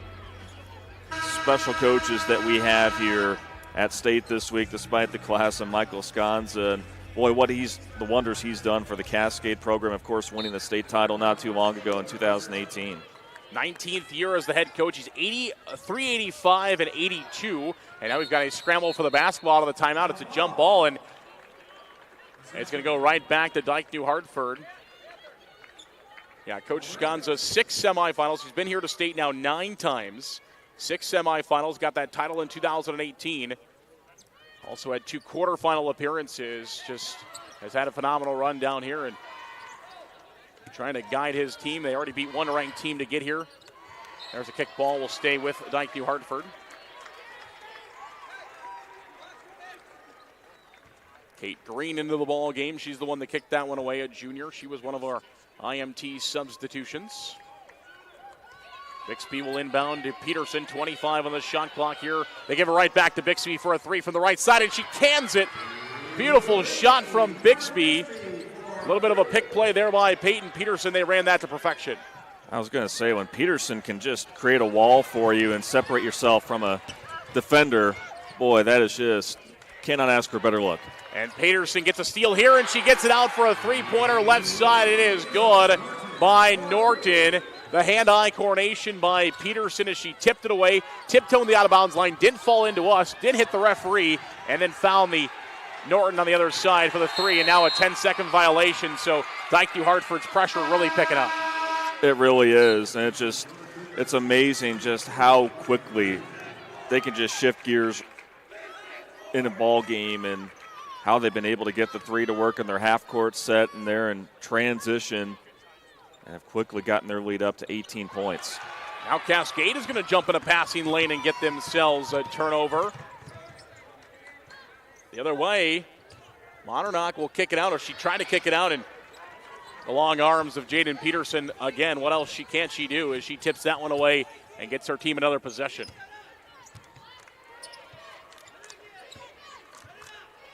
special coaches that we have here at State this week, despite the class of Michael Sconza. And boy, the wonders he's done for the Cascade program, of course, winning the state title not too long ago in 2018. 19th year as the head coach. He's 385 and 82. And now we've got a scramble for the basketball out of the timeout. It's a jump ball, and it's going to go right back to Dike-New Hartford. Yeah, Coach Sconza, 6 semifinals. He's been here to state now 9 times. 6 semifinals, got that title in 2018. Also had 2 quarterfinal appearances. Just has had a phenomenal run down here and trying to guide his team. They already beat one ranked team to get here. There's a kick ball. Will stay with Dike-New Hartford. Kate Green into the ball game. She's the one that kicked that one away, a junior. She was one of our IMT substitutions. Bixby will inbound to Peterson, 25 on the shot clock here. They give it right back to Bixby for a 3 from the right side, and she cans it. Beautiful shot from Bixby. A little bit of a pick play there by Peyton Peterson. They ran that to perfection. I was going to say, when Peterson can just create a wall for you and separate yourself from a defender, boy, that is just, cannot ask for a better look. And Peterson gets a steal here, and she gets it out for a 3-pointer left side. It is good by Norton. The hand-eye coordination by Peterson as she tipped it away, tiptoed the out-of-bounds line, didn't fall into us, did hit the referee, and then found the Norton on the other side for the 3, and now a 10-second violation. So Dike-New Hartford's pressure really picking up. It really is, and it's amazing just how quickly they can just shift gears in a ball game and how they've been able to get the 3 to work in their half-court set and they're in transition and have quickly gotten their lead up to 18 points. Now Cascade is going to jump in a passing lane and get themselves a turnover. The other way, Monarch will kick it out, or she tried to kick it out, and the long arms of Jaden Peterson again. What else can't she do as she tips that one away and gets her team another possession.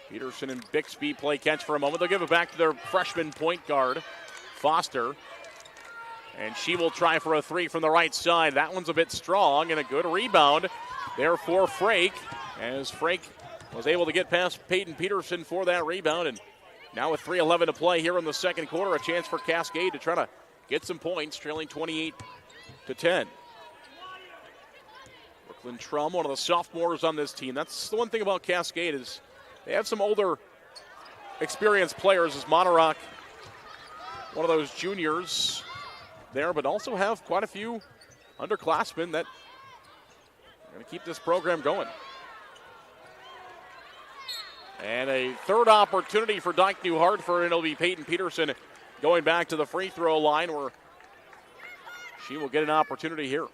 Peterson and Bixby play catch for a moment. They'll give it back to their freshman point guard, Foster. And she will try for a 3 from the right side. That one's a bit strong, and a good rebound there for Frake, as Frake was able to get past Peyton Peterson for that rebound. And now with 3:11 to play here in the second quarter, a chance for Cascade to try to get some points, trailing 28-10. Brooklyn Trum, one of the sophomores on this team. That's the one thing about Cascade is they have some older, experienced players, as Monarch, one of those juniors there, but also have quite a few underclassmen that are going to keep this program going. And a third opportunity for Dike-New Hartford, and it'll be Peyton Peterson going back to the free throw line where she will get an opportunity here.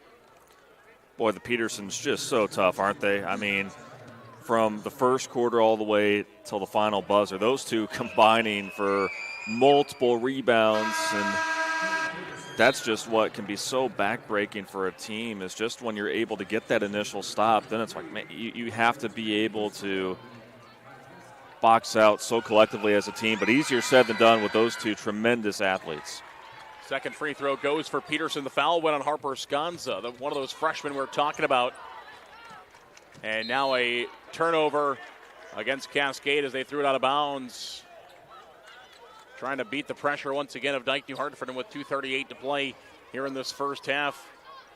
Boy, the Petersons just so tough, aren't they? I mean, from the first quarter all the way till the final buzzer, those two combining for multiple rebounds, and that's just what can be so backbreaking for a team, is just when you're able to get that initial stop, then it's like, man, you have to be able to box out so collectively as a team, but easier said than done with those two tremendous athletes. Second free throw goes for Peterson. The foul went on Harper Sconza, one of those freshmen we're talking about. And now a turnover against Cascade as they threw it out of bounds. Trying to beat the pressure once again of Dike-New Hartford, and with 2:38 to play here in this first half,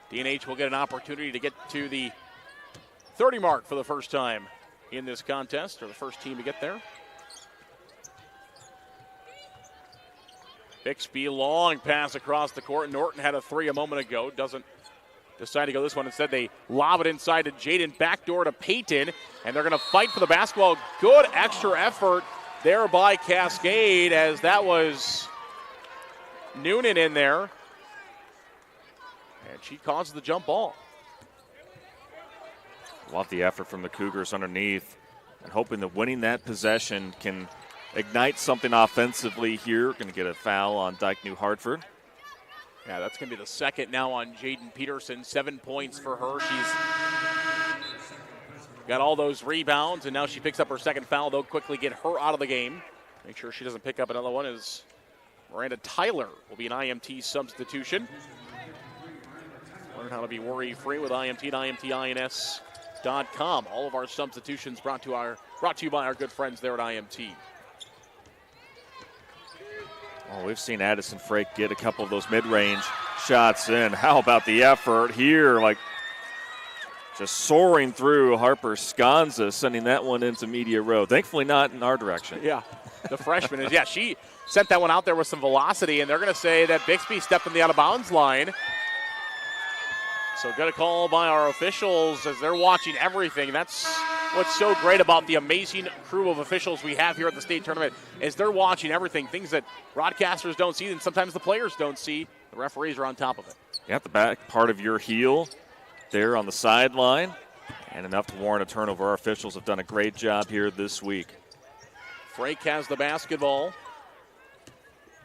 D&H will get an opportunity to get to the 30 mark for the first time in this contest, or the first team to get there. Bixby, long pass across the court. Norton had a 3 a moment ago. Doesn't decide to go this one. Instead, they lob it inside to Jaden. Backdoor to Peyton, and they're going to fight for the basketball. Good extra effort there by Cascade, as that was Noonan in there. And she causes the jump ball. Love the effort from the Cougars underneath, and hoping that winning that possession can ignite something offensively here. Going to get a foul on Dike-New Hartford. Yeah, that's going to be the second now on Jaden Peterson. 7 points for her. She's got all those rebounds, and now she picks up her second foul. They'll quickly get her out of the game. Make sure she doesn't pick up another one, as Miranda Tyler will be an IMT substitution. Learn how to be worry-free with IMT and IMTINS.com. All of our substitutions brought to you by our good friends there at IMT. Oh, we've seen Addison Frake get a couple of those mid-range shots in. How about the effort here? Like, just soaring through Harper Sconza, sending that one into media row. Thankfully not in our direction. Yeah, the freshman is, she sent that one out there with some velocity, and they're going to say that Bixby stepped on the out-of-bounds line. So good a call by our officials as they're watching everything. That's what's so great about the amazing crew of officials we have here at the state tournament is they're watching everything, things that broadcasters don't see and sometimes the players don't see. The referees are on top of it. You have the back part of your heel there on the sideline, and enough to warrant a turnover. Our officials have done a great job here this week. Frake has the basketball.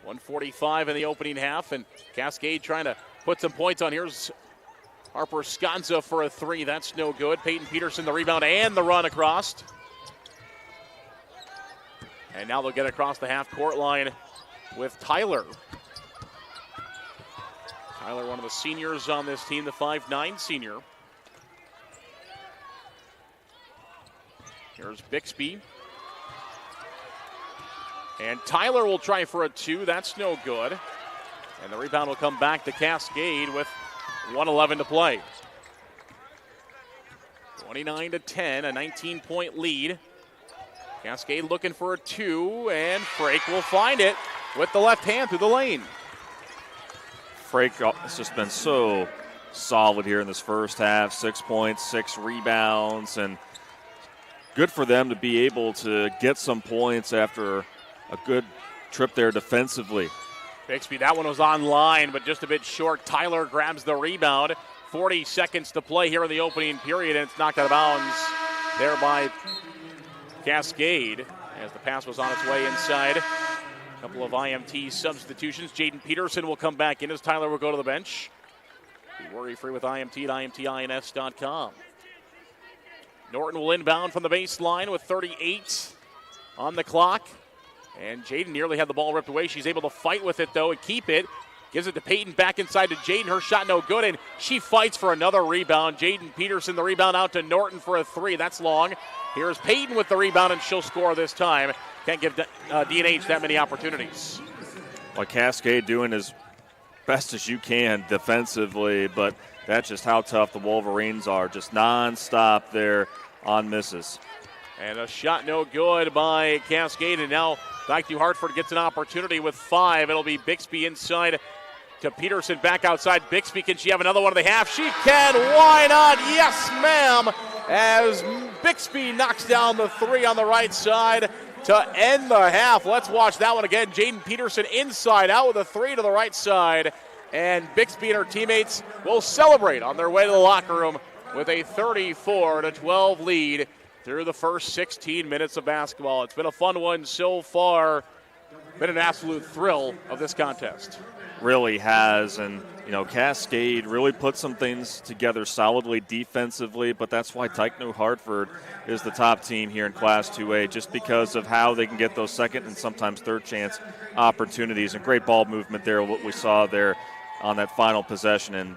1:45 in the opening half, and Cascade trying to put some points on. Here's Harper Sconza for a three. That's no good. Peyton Peterson the rebound and the run across. And now they'll get across the half-court line with Tyler. Tyler, one of the seniors on this team, the 5'9" senior. Here's Bixby. And Tyler will try for a two. That's no good. And the rebound will come back to Cascade with 1:11 to play. 29-10, a 19-point lead. Cascade looking for a two, and Frake will find it with the left hand through the lane. Frake has just been so solid here in this first half. 6 points, 6 rebounds, and good for them to be able to get some points after a good trip there defensively. Bixby, that one was on line, but just a bit short. Tyler grabs the rebound. 40 seconds to play here in the opening period, and it's knocked out of bounds there by Cascade as the pass was on its way inside. A couple of IMT substitutions. Jaden Peterson will come back in as Tyler will go to the bench. Be worry-free with IMT at IMTINS.com. Norton will inbound from the baseline with 38 on the clock. And Jaden nearly had the ball ripped away. She's able to fight with it, though, and keep it. Gives it to Peyton back inside to Jaden. Her shot no good, and she fights for another rebound. Jaden Peterson, the rebound out to Norton for a three. That's long. Here's Peyton with the rebound, and she'll score this time. Can't give D&H that many opportunities. Well, Cascade doing as best as you can defensively, but that's just how tough the Wolverines are. Just nonstop there on misses. And a shot no good by Cascade, and now Dike-New Hartford gets an opportunity with 5. It'll be Bixby inside to Peterson back outside. Bixby, can she have another one of the half? She can. Why not? Yes, ma'am. As Bixby knocks down the three on the right side to end the half. Let's watch that one again. Jaden Peterson inside out with a three to the right side. And Bixby and her teammates will celebrate on their way to the locker room with a 34-12 lead through the first 16 minutes of basketball. It's been a fun one so far. Been an absolute thrill of this contest. Really has, and Cascade really put some things together solidly defensively, but that's why Dike-New Hartford is the top team here in Class 2A, just because of how they can get those second and sometimes third chance opportunities. And great ball movement there, what we saw there on that final possession and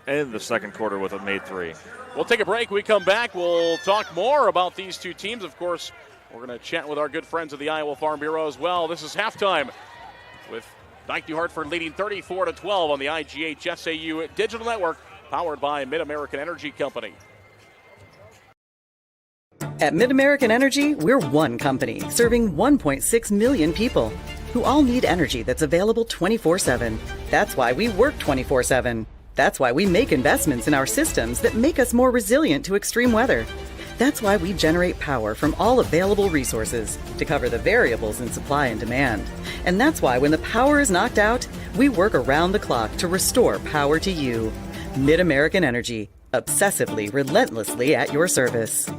in the second quarter with a made three. We'll take a break. We come back, we'll talk more about these two teams. Of course, we're going to chat with our good friends of the Iowa Farm Bureau as well. This is halftime with Dike-New Hartford leading 34-12 on the IGHSAU Digital Network, powered by Mid-American Energy Company. At Mid-American Energy, we're one company serving 1.6 million people who all need energy that's available 24/7. That's why we work 24/7. That's why we make investments in our systems that make us more resilient to extreme weather. That's why we generate power from all available resources to cover the variables in supply and demand. And that's why when the power is knocked out, we work around the clock to restore power to you. Mid-American Energy, obsessively, relentlessly at your service.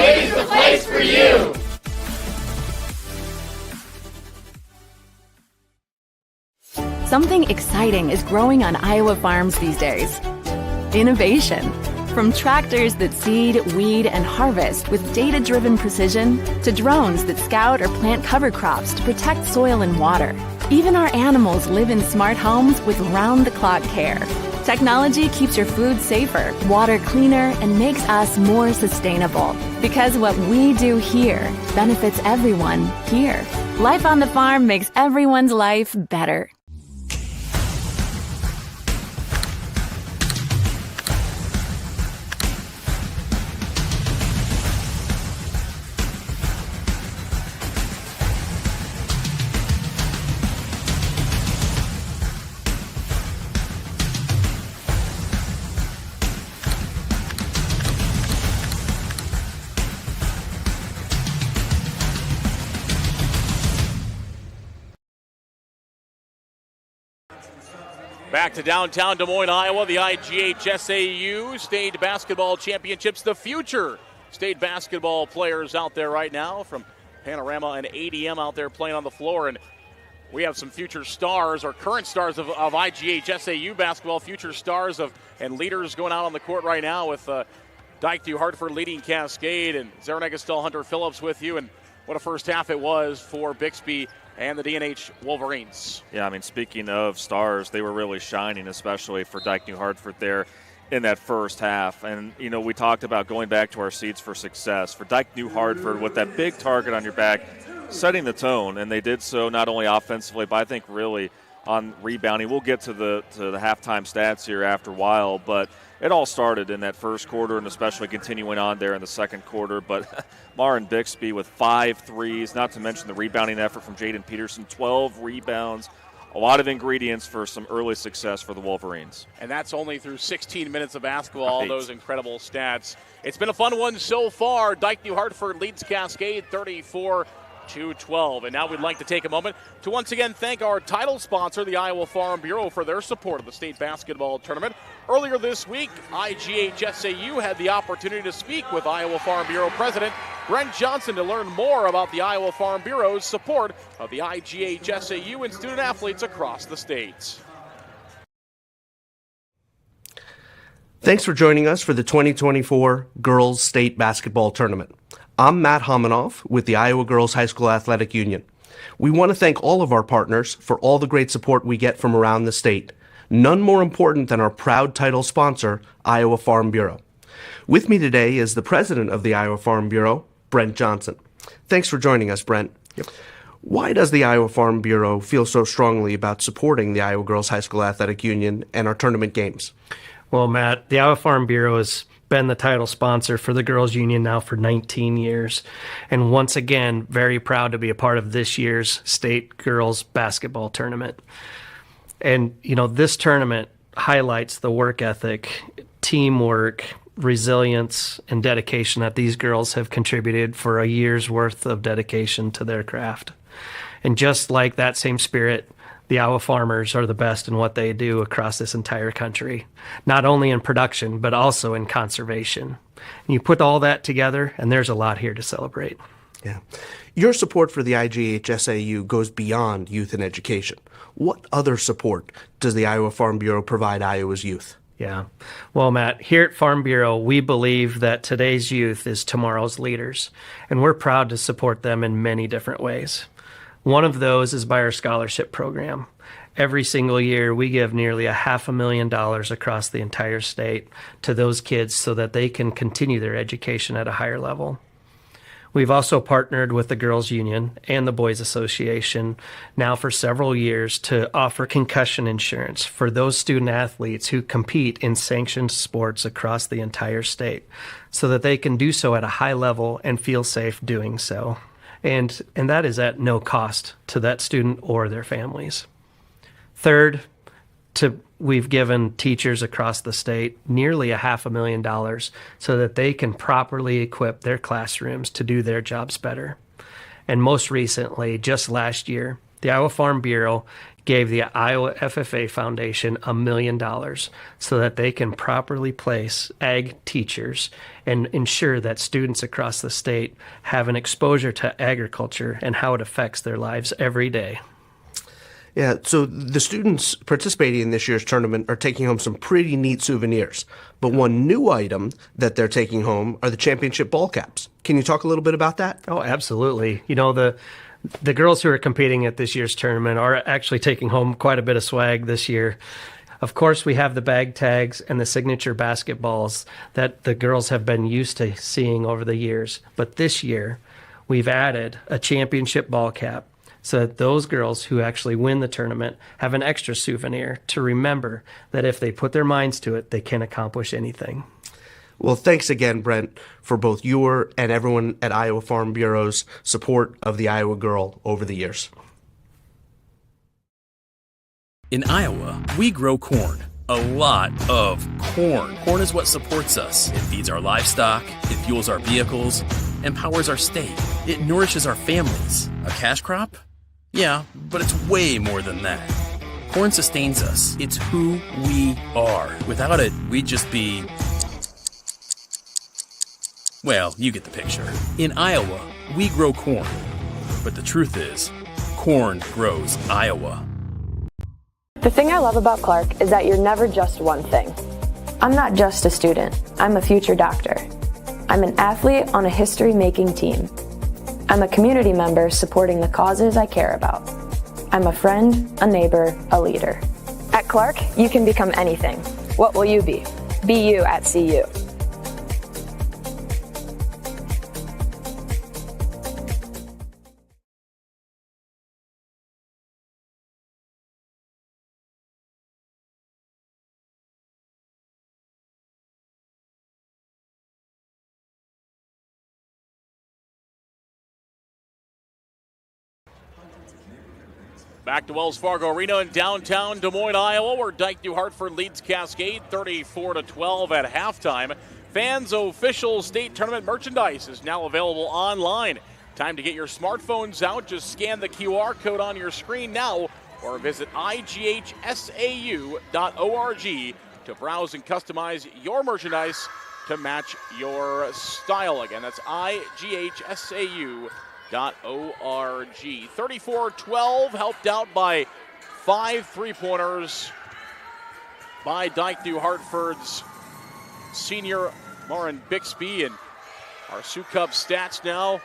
Today's the place for you. Something exciting is growing on Iowa farms these days. Innovation. From tractors that seed, weed, and harvest with data-driven precision to drones that scout or plant cover crops to protect soil and water. Even our animals live in smart homes with round-the-clock care. Technology keeps your food safer, water cleaner, and makes us more sustainable. Because what we do here benefits everyone here. Life on the farm makes everyone's life better. Back to downtown Des Moines, Iowa, the IGHSAU State Basketball Championships. The future state basketball players out there right now from Panorama and ADM out there playing on the floor. And we have some future stars or current stars of IGHSAU basketball, future stars and leaders going out on the court right now with Dike-New Hartford leading Cascade and Zarenegastal Hunter Phillips with you. And what a first half it was for Bixby and the D&H Wolverines. Yeah, I mean, speaking of stars, they were really shining, especially for Dike-New Hartford there in that first half. And, you know, we talked about going back to our seeds for success. For Dike-New Hartford, with that big target on your back, setting the tone, and they did so not only offensively, but I think really on rebounding. We'll get to the halftime stats here after a while, but it all started in that first quarter and especially continuing on there in the second quarter. But Marin Bixby with 5 threes, not to mention the rebounding effort from Jaden Peterson, 12 rebounds. A lot of ingredients for some early success for the Wolverines. And that's only through 16 minutes of basketball, all those incredible stats. It's been a fun one so far. Dike-New Hartford leads Cascade 34-12. And now we'd like to take a moment to once again thank our title sponsor, the Iowa Farm Bureau, for their support of the state basketball tournament. Earlier this week, IGHSAU had the opportunity to speak with Iowa Farm Bureau President Brent Johnson to learn more about the Iowa Farm Bureau's support of the IGHSAU and student athletes across the states. Thanks for joining us for the 2024 Girls State Basketball Tournament. I'm Matt Hominoff with the Iowa Girls High School Athletic Union. We want to thank all of our partners for all the great support we get from around the state. None more important than our proud title sponsor, Iowa Farm Bureau. With me today is the president of the Iowa Farm Bureau, Brent Johnson. Thanks for joining us, Brent. Yep. Why does the Iowa Farm Bureau feel so strongly about supporting the Iowa Girls High School Athletic Union and our tournament games? Well, Matt, the Iowa Farm Bureau has been the title sponsor for the Girls Union now for 19 years. And once again, very proud to be a part of this year's state girls basketball tournament. And, you know, this tournament highlights the work ethic, teamwork, resilience, and dedication that these girls have contributed for a year's worth of dedication to their craft. And just like that same spirit, the Iowa farmers are the best in what they do across this entire country, not only in production, but also in conservation. And you put all that together, and there's a lot here to celebrate. Yeah. Your support for the IGHSAU goes beyond youth and education. What other support does the Iowa Farm Bureau provide Iowa's youth? Yeah. Well, Matt, here at Farm Bureau, we believe that today's youth is tomorrow's leaders, and we're proud to support them in many different ways. One of those is by our scholarship program. Every single year, we give nearly $500,000 across the entire state to those kids so that they can continue their education at a higher level. We've also partnered with the Girls Union and the Boys Association now for several years to offer concussion insurance for those student athletes who compete in sanctioned sports across the entire state so that they can do so at a high level and feel safe doing so. And that is at no cost to that student or their families. Third, we've given teachers across the state nearly $500,000 so that they can properly equip their classrooms to do their jobs better. And most recently, just last year, the Iowa Farm Bureau gave the Iowa FFA Foundation $1 million so that they can properly place ag teachers and ensure that students across the state have an exposure to agriculture and how it affects their lives every day. Yeah, so the students participating in this year's tournament are taking home some pretty neat souvenirs. But one new item that they're taking home are the championship ball caps. Can you talk a little bit about that? Oh, absolutely. You know, the girls who are competing at this year's tournament are actually taking home quite a bit of swag this year. Of course, we have the bag tags and the signature basketballs that the girls have been used to seeing over the years. But this year, we've added a championship ball cap, so that those girls who actually win the tournament have an extra souvenir to remember that if they put their minds to it, they can accomplish anything. Well, thanks again, Brent, for both your and everyone at Iowa Farm Bureau's support of the Iowa Girl over the years. In Iowa, we grow corn. A lot of corn. Corn is what supports us. It feeds our livestock, it fuels our vehicles, and powers our state. It nourishes our families. A cash crop? Yeah, but it's way more than that. Corn sustains us. It's who we are. Without it, we'd just be... well, you get the picture. In Iowa, we grow corn. But the truth is, corn grows Iowa. The thing I love about Clark is that you're never just one thing. I'm not just a student. I'm a future doctor. I'm an athlete on a history-making team. I'm a community member supporting the causes I care about. I'm a friend, a neighbor, a leader. At Clark, you can become anything. What will you be? Be you at CU. Back to Wells Fargo Arena in downtown Des Moines, Iowa, where Dike-New Hartford leads Cascade 34-12 at halftime. Fans' official state tournament merchandise is now available online. Time to get your smartphones out. Just scan the QR code on your screen now or visit IGHSAU.org to browse and customize your merchandise to match your style. Again, that's IGHSAU.org. 34-12, helped out by 5 three-pointers by Dike-New Hartford's senior Lauren Bixby. And our Sioux Cubs stats now,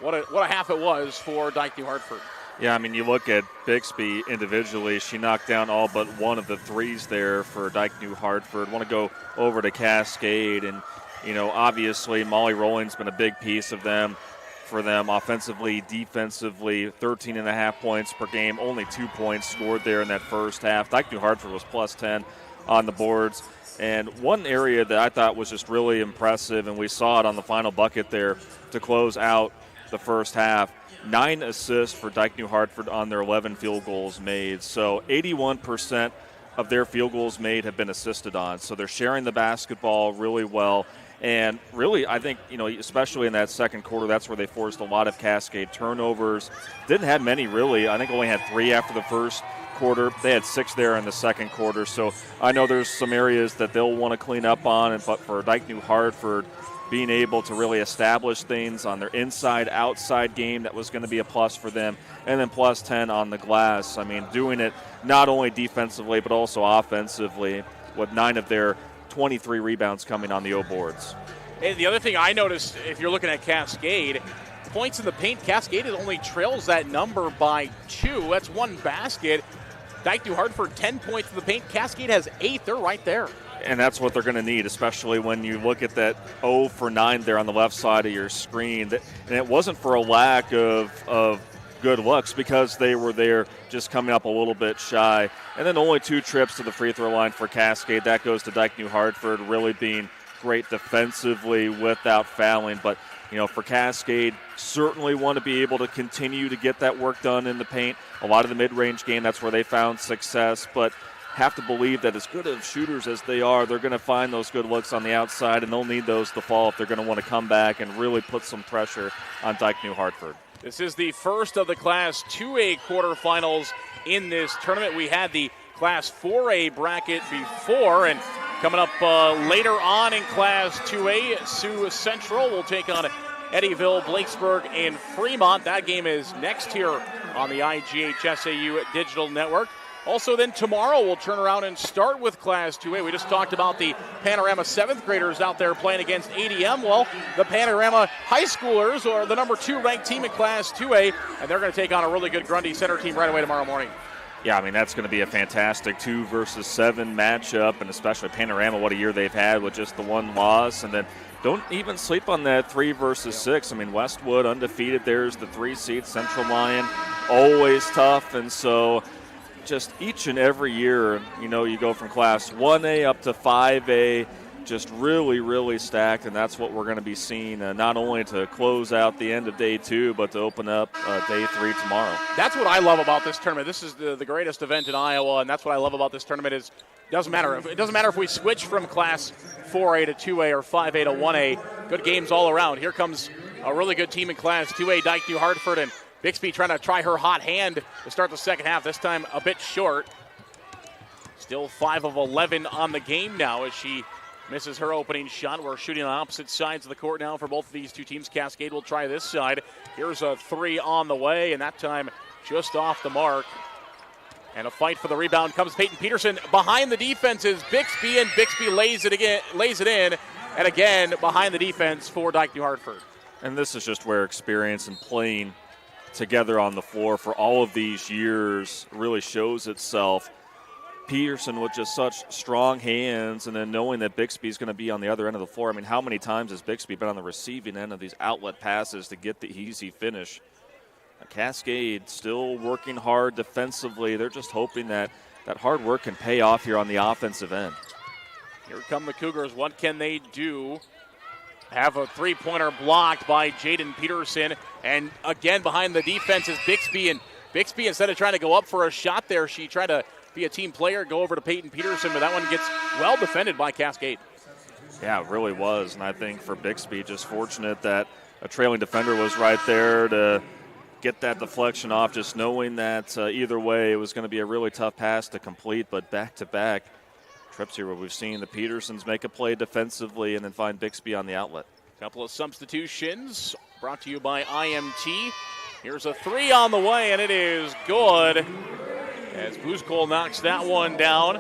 what a half it was for Dike-New Hartford. Yeah, I mean, you look at Bixby individually, she knocked down all but one of the threes there for Dike-New Hartford. Want to go over to Cascade, and, you know, obviously Molly Rolling's been a big piece of them. For them offensively, defensively, 13.5 points per game, only 2 points scored there in that first half. Dike-New Hartford was plus 10 on the boards. And one area that I thought was just really impressive, and we saw it on the final bucket there to close out the first half, 9 assists for Dike-New Hartford on their 11 field goals made. So 81% of their field goals made have been assisted on. So they're sharing the basketball really well. And really, I think, you know, especially in that second quarter, that's where they forced a lot of Cascade turnovers. Didn't have many, really. I think only had 3 after the first quarter. They had 6 there in the second quarter. So I know there's some areas that they'll want to clean up on. But for Dike-New Hartford, being able to really establish things on their inside-outside game, that was going to be a plus for them. And then plus 10 on the glass. I mean, doing it not only defensively but also offensively with 9 of their 23 rebounds coming on the O boards. And the other thing I noticed, if you're looking at Cascade, points in the paint, Cascade only trails that number by 2. That's 1 basket. Dike-New Hartford, 10 points in the paint. Cascade has 8. They're right there. And that's what they're going to need, especially when you look at that 0 for 9 there on the left side of your screen. And it wasn't for a lack of good looks, because they were there just coming up a little bit shy. And then only 2 trips to the free throw line for Cascade. That goes to Dike-New Hartford, really being great defensively without fouling. But, you know, for Cascade, certainly want to be able to continue to get that work done in the paint. A lot of the mid-range game, that's where they found success. But have to believe that as good of shooters as they are, they're going to find those good looks on the outside, and they'll need those to fall if they're going to want to come back and really put some pressure on Dike-New Hartford. This is the first of the Class 2A quarterfinals in this tournament. We had the Class 4A bracket before, and coming up later on in Class 2A, Sioux Central will take on Eddyville, Blakesburg, and Fremont. That game is next here on the IGHSAU Digital Network. Also then tomorrow we'll turn around and start with Class 2A. We just talked about the Panorama 7th graders out there playing against ADM. Well, the Panorama high schoolers are the number 2 ranked team in Class 2A, and they're going to take on a really good Grundy Center team right away tomorrow morning. Yeah, I mean, that's going to be a fantastic 2 versus 7 matchup, and especially Panorama, what a year they've had with just the 1 loss. And then don't even sleep on that 3 versus 6. I mean, Westwood undefeated. There's the 3 seed. Central Lyon, always tough. And so just each and every year, you know, you go from Class 1A up to 5A, just really, really stacked, and that's what we're going to be seeing, not only to close out the end of day 2, but to open up day 3 tomorrow. That's what I love about this tournament. This is the greatest event in Iowa, and that's what I love about this tournament is it doesn't matter if we switch from Class 4A to 2A or 5A to 1A. Good games all around. Here comes a really good team in Class 2A, Dike-New Hartford, and Bixby trying to try her hot hand to start the second half, this time a bit short. Still 5 of 11 on the game now as she misses her opening shot. We're shooting on opposite sides of the court now for both of these two teams. Cascade will try this side. Here's a 3 on the way, and that time just off the mark. And a fight for the rebound comes Peyton Peterson. Behind the defense is Bixby, and Bixby lays it in, and again behind the defense for Dike-New Hartford. And this is just where experience and playing together on the floor for all of these years really shows itself. Peterson with just such strong hands, and then knowing that Bixby's going to be on the other end of the floor. I mean, how many times has Bixby been on the receiving end of these outlet passes to get the easy finish? Cascade still working hard defensively. They're just hoping that that hard work can pay off here on the offensive end. Here come the Cougars. What can they do? Have a three-pointer blocked by Jaden Peterson. And again, behind the defense is Bixby. And Bixby, instead of trying to go up for a shot there, she tried to be a team player, go over to Peyton Peterson, but that one gets well defended by Cascade. Yeah, it really was. And I think for Bixby, just fortunate that a trailing defender was right there to get that deflection off, just knowing that either way it was going to be a really tough pass to complete, but back-to-back trips here where we've seen the Petersons make a play defensively and then find Bixby on the outlet. Couple of substitutions brought to you by IMT. Here's a 3 on the way, and it is good as Buskol knocks that one down.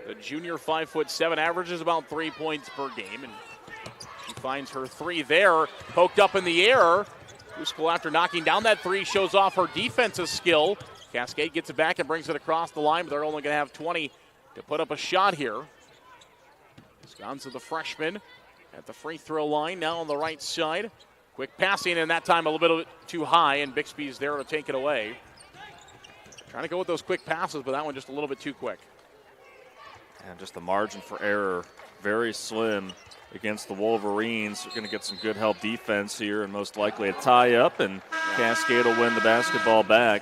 The junior 5'7" averages about 3 points per game, and she finds her 3 there, poked up in the air. Buskol, after knocking down that 3, shows off her defensive skill. Cascade gets it back and brings it across the line, but they're only going to have 20 to put up a shot here. Sconza, the freshman, at the free throw line, now on the right side. Quick passing, and that time a little bit too high, and Bixby's there to take it away. Trying to go with those quick passes, but that one just a little bit too quick. And just the margin for error, very slim against the Wolverines. They're going to get some good help defense here and most likely a tie-up, and Cascade will win the basketball back.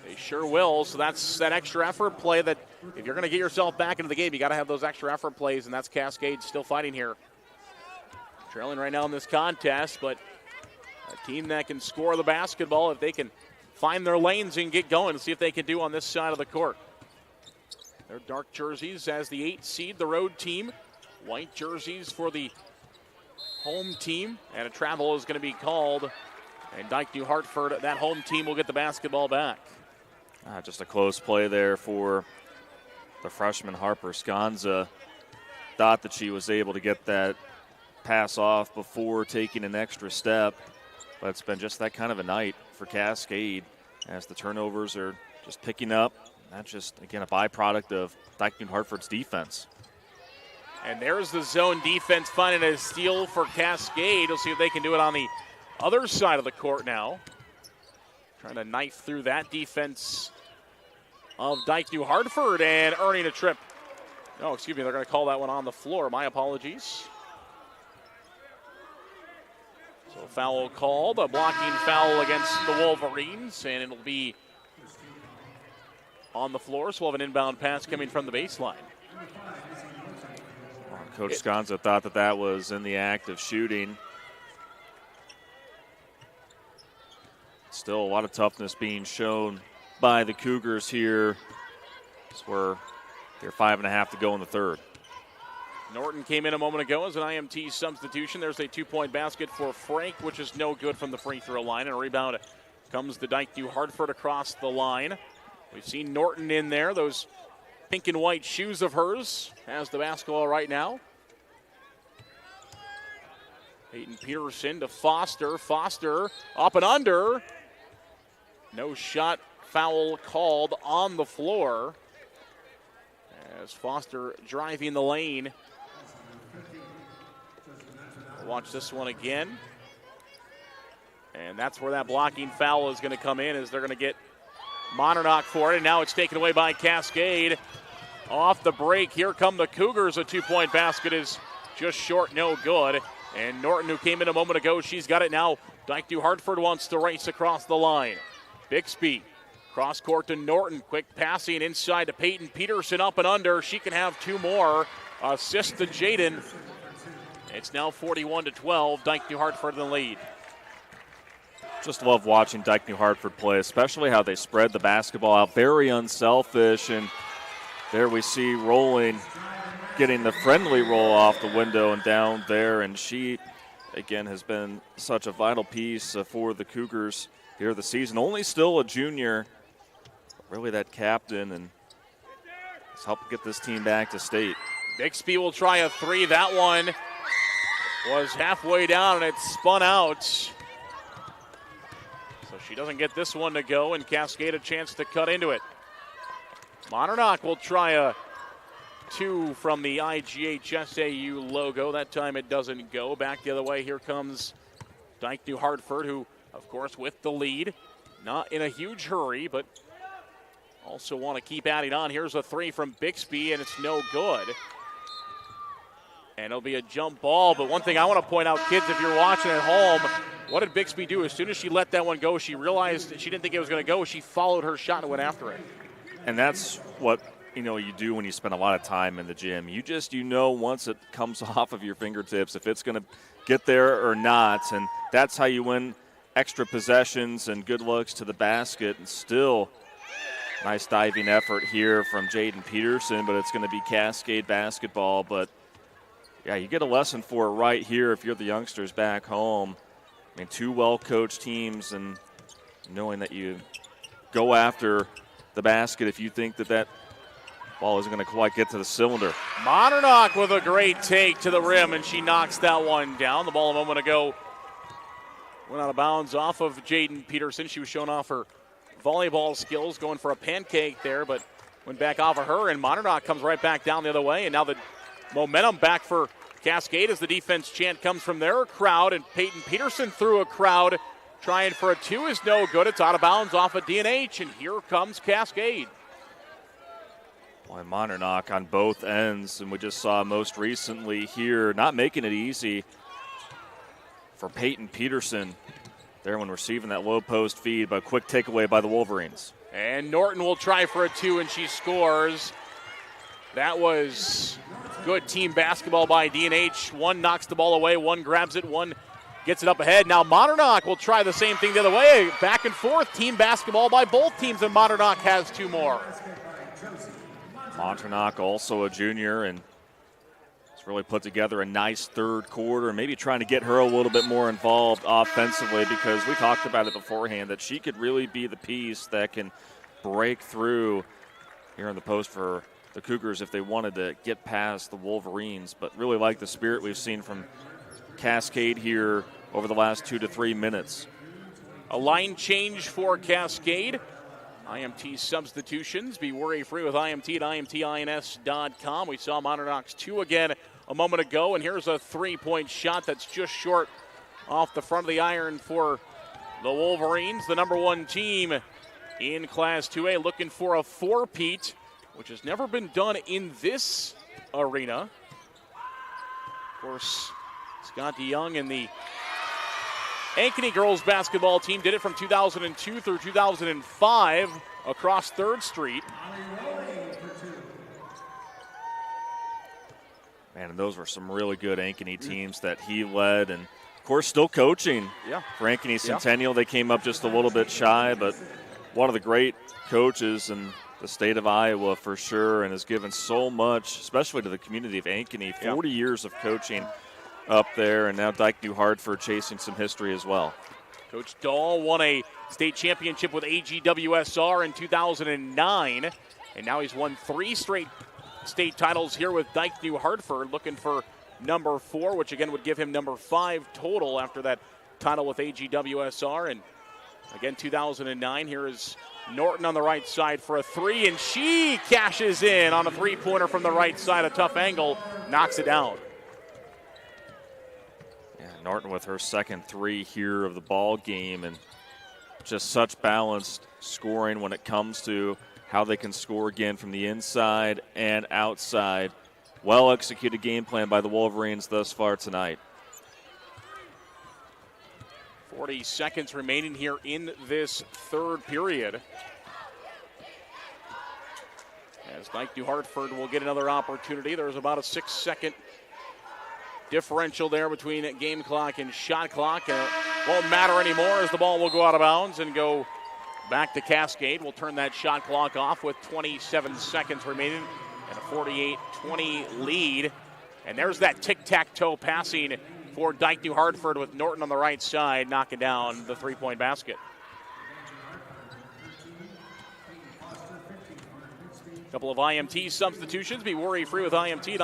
They sure will, so that's that extra effort play that if you're going to get yourself back into the game, you got to have those extra effort plays, and that's Cascade still fighting here. Trailing right now in this contest, but a team that can score the basketball if they can find their lanes and get going and see if they can do on this side of the court. Their dark jerseys as the 8 seed, the road team. White jerseys for the home team, and a travel is going to be called. And Dike-New Hartford, that home team, will get the basketball back. Just a close play there for the freshman Harper Sconza. Thought that she was able to get that pass off before taking an extra step, but it's been just that kind of a night for Cascade as the turnovers are just picking up. That's just, again, a byproduct of Dike-New Hartford's defense. And there's the zone defense finding a steal for Cascade. We'll see if they can do it on the other side of the court now. Trying to knife through that defense of Dike-New Hartford and earning a trip. Oh, excuse me, they're going to call that one on the floor. My apologies. So foul called, a blocking foul against the Wolverines, and it'll be on the floor. So we'll have an inbound pass coming from the baseline. Coach Sconza thought that that was in the act of shooting. Still a lot of toughness being shown by the Cougars here. It's where they're 5.5 to go in the third. Norton came in a moment ago as an IMT substitution. There's a 2-point basket for Frank, which is no good from the free throw line. And a rebound comes to Dike-New Hartford across the line. We've seen Norton in there. Those pink and white shoes of hers has the basketball right now. Peyton Peterson to Foster. Foster up and under. No shot, foul called on the floor. As Foster driving the lane. Watch this one again. And that's where that blocking foul is going to come in, as they're going to get Monternock for it. And now it's taken away by Cascade. Off the break, here come the Cougars. A 2-point basket is just short, no good. And Norton, who came in a moment ago, she's got it now. Dike-New Hartford wants to race across the line. Bixby, cross court to Norton. Quick passing inside to Peyton Peterson, up and under. She can have 2 more. Assist to Jaden. It's now 41-12. Dike-New Hartford in the lead. Just love watching Dike-New Hartford play, especially how they spread the basketball out. Very unselfish, and there we see Rolling getting the friendly roll off the window and down there, and she, again, has been such a vital piece for the Cougars here this season. Only still a junior, really that captain, and has helped get this team back to state. Bixby will try a 3. That one was halfway down, and it spun out. So she doesn't get this one to go, and Cascade a chance to cut into it. Monternock will try a 2 from the IGHSAU logo. That time it doesn't go. Back the other way, here comes Dike-New Hartford, who, of course, with the lead. Not in a huge hurry, but also want to keep adding on. Here's a 3 from Bixby, and it's no good. And it'll be a jump ball. But one thing I want to point out, kids, if you're watching at home, what did Bixby do? As soon as she let that one go, she realized that she didn't think it was going to go. She followed her shot and went after it. And that's what you do when you spend a lot of time in the gym. You know once it comes off of your fingertips if it's going to get there or not. And that's how you win extra possessions and good looks to the basket. And still, nice diving effort here from Jaden Peterson, but it's going to be Cascade basketball. But yeah, you get a lesson for it right here if you're the youngsters back home. I mean, 2 well-coached teams, and knowing that you go after the basket if you think that ball isn't going to quite get to the cylinder. Monternock with a great take to the rim, and she knocks that one down. The ball a moment ago went out of bounds off of Jaden Peterson. She was showing off her volleyball skills, going for a pancake there, but went back off of her, and Monternock comes right back down the other way, and now the momentum back for Cascade as the defense chant comes from their crowd, and Peyton Peterson through a crowd trying for a 2 is no good. It's out of bounds off of D&H, and here comes Cascade. Boy, Monternock on both ends, and we just saw most recently here, not making it easy for Peyton Peterson there when receiving that low post feed, but a quick takeaway by the Wolverines. And Norton will try for a 2, and she scores. That was good team basketball by D&H. One knocks the ball away, one grabs it, one gets it up ahead. Now Monternock will try the same thing the other way. Back and forth, team basketball by both teams, and Monternock has 2 more. Monternock also a junior, and has really put together a nice third quarter, maybe trying to get her a little bit more involved offensively, because we talked about it beforehand that she could really be the piece that can break through here in the post for the Cougars if they wanted to get past the Wolverines. But really like the spirit we've seen from Cascade here over the last 2 to 3 minutes. A line change for Cascade. IMT substitutions. Be worry-free with IMT at IMTINS.com. We saw Monternock's 2 again a moment ago, and here's a 3-point shot that's just short off the front of the iron for the Wolverines, the number 1 team in Class 2A, looking for a 4-peat, which has never been done in this arena. Of course, Scott DeYoung and the Ankeny girls basketball team did it from 2002 through 2005 across 3rd Street. Man, and those were some really good Ankeny teams that he led, and of course still coaching for Ankeny Centennial. They came up just a little bit shy, but one of the great coaches, and the state of Iowa for sure, and has given so much, especially to the community of Ankeny. 40 years of coaching up there, and now Dike-New Hartford chasing some history as well. Coach Dahl won a state championship with IGHSAU in 2009, and now he's won 3 straight state titles here with Dike-New Hartford, looking for number 4, which again would give him number 5 total after that title with IGHSAU. And again, 2009, here is Norton on the right side for a 3, and she cashes in on a 3-pointer from the right side. A tough angle, knocks it down. Yeah, Norton with her second 3 here of the ball game, and just such balanced scoring when it comes to how they can score again from the inside and outside. Well executed game plan by the Wolverines thus far tonight. 40 seconds remaining here in this third period. As Dike-New Hartford will get another opportunity. There's about a 6-second differential there between game clock and shot clock. And it won't matter anymore as the ball will go out of bounds and go back to Cascade. We'll turn that shot clock off with 27 seconds remaining and a 48-20 lead. And there's that tic-tac-toe passing for Dike-New Hartford with Norton on the right side knocking down the 3-point basket. A couple of IMT substitutions. Be worry-free with IMT at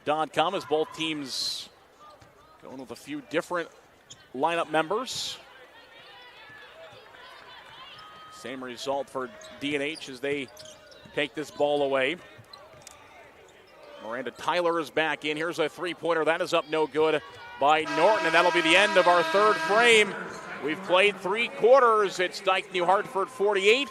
IMTINS.com as both teams going with a few different lineup members. Same result for D&H as they take this ball away. Miranda Tyler is back in. Here's a 3-pointer. That is up no good by Norton, and that'll be the end of our third frame. We've played 3 quarters. It's Dike-New Hartford 48.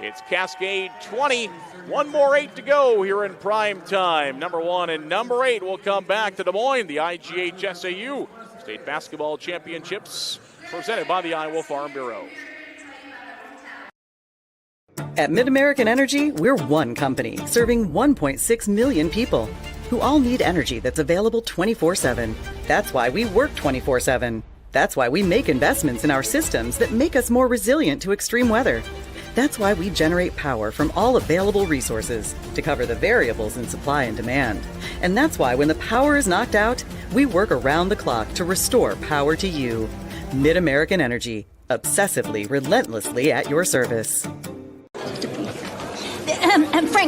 It's Cascade 20. 1 more 8 to go here in prime time. Number 1 and number 8 will come back to Des Moines. The IGHSAU State Basketball Championships presented by the Iowa Farm Bureau. At MidAmerican Energy, we're one company serving 1.6 million people who all need energy that's available 24/7. That's why we work 24/7. That's why we make investments in our systems that make us more resilient to extreme weather. That's why we generate power from all available resources to cover the variables in supply and demand. And that's why when the power is knocked out, we work around the clock to restore power to you. MidAmerican Energy, obsessively, relentlessly at your service.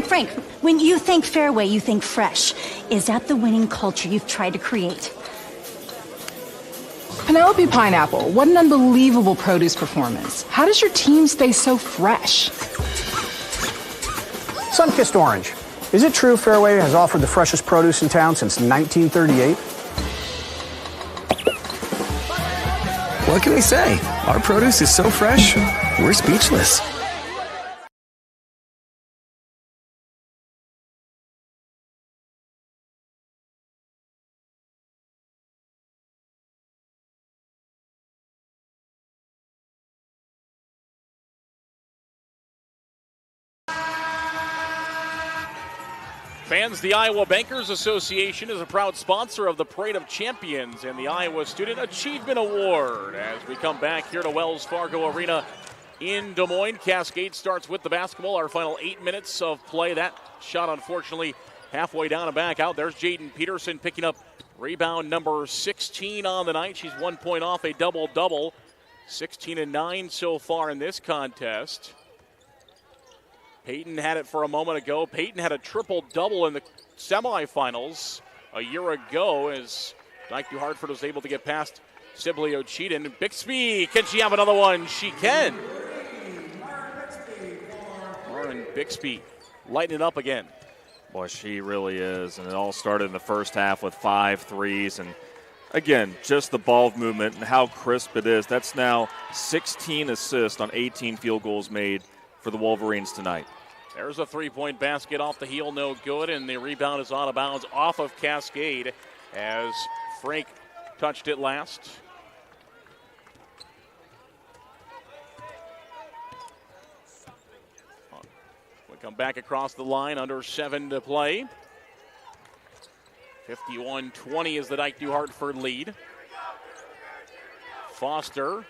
Frank, when you think fairway, you think fresh. Is that the winning culture you've tried to create? Penelope Pineapple, what an unbelievable produce performance. How does your team stay so fresh? Sun-kissed orange. Is it true Fairway has offered the freshest produce in town since 1938? What can we say? Our produce is so fresh, we're speechless. Fans, the Iowa Bankers Association is a proud sponsor of the Parade of Champions and the Iowa Student Achievement Award. As we come back here to Wells Fargo Arena in Des Moines, Cascade starts with the basketball. Our final 8 minutes of play. That shot, unfortunately, halfway down and back out. There's Jaden Peterson picking up rebound number 16 on the night. She's 1 point off a double-double. 16 and 9 so far in this contest. Peyton had it for a moment ago. Peyton had a triple-double in the semifinals a year ago as Dike-New Hartford was able to get past Sibley Ocheaton. Bixby, can she have another one? She can. Lauren Bixby lighting it up again. Boy, she really is. And it all started in the first half with 5 threes. And again, just the ball movement and how crisp it is. That's now 16 assists on 18 field goals made for the Wolverines tonight. There's a 3-point basket off the heel, no good, and the rebound is out of bounds off of Cascade as Frank touched it last. We come back across the line, under 7 to play. 51-20 is the Dike-New Hartford lead. Foster,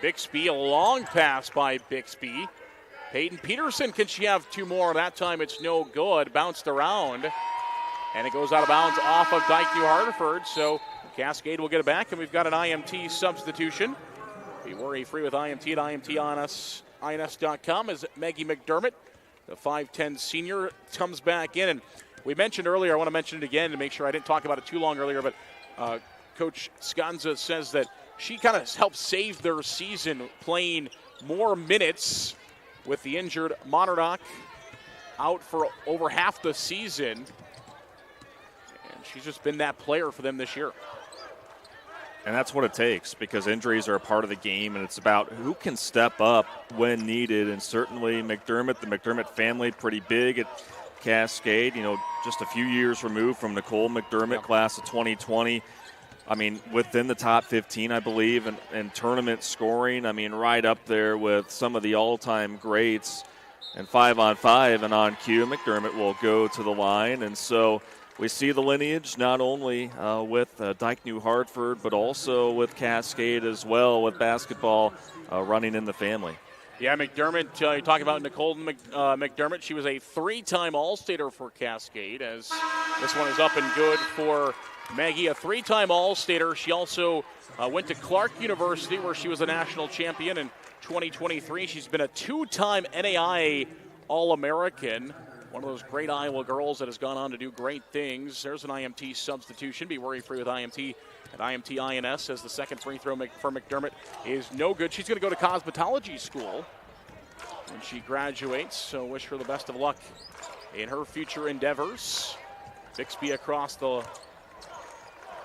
Bixby, a long pass by Bixby. Peyton Peterson, can she have two more? That time it's no good. Bounced around. And it goes out of bounds off of Dike-New Hartford. So Cascade will get it back, and we've got an IMT substitution. Be worry-free with IMT at INS.com as Maggie McDermott, the 5'10 senior, comes back in. And we mentioned earlier, I want to mention it again to make sure I didn't talk about it too long earlier, but Coach Scanza says that she kind of helped save their season playing more minutes with the injured Monarch out for over half the season. And she's just been that player for them this year. And that's what it takes, because injuries are a part of the game, and it's about who can step up when needed. And certainly McDermott, the McDermott family, pretty big at Cascade, just a few years removed from Nicole McDermott, class of 2020. I mean, within the top 15, I believe, and tournament scoring. I mean, right up there with some of the all-time greats. And 5-on-5 and on cue, McDermott will go to the line. And so we see the lineage not only with Dike-New Hartford, but also with Cascade as well, with basketball running in the family. Yeah, McDermott, you talk about Nicole McDermott. She was a three-time All-Stater for Cascade, as this one is up and good for Maggie, a three-time All-Stater. She also went to Clark University, where she was a national champion in 2023. She's been a two-time NAIA All-American, one of those great Iowa girls that has gone on to do great things. There's an IMT substitution. Be worry-free with IMT at IMT INS, as the second free throw for McDermott is no good. She's going to go to cosmetology school when she graduates, so wish her the best of luck in her future endeavors. Bixby across the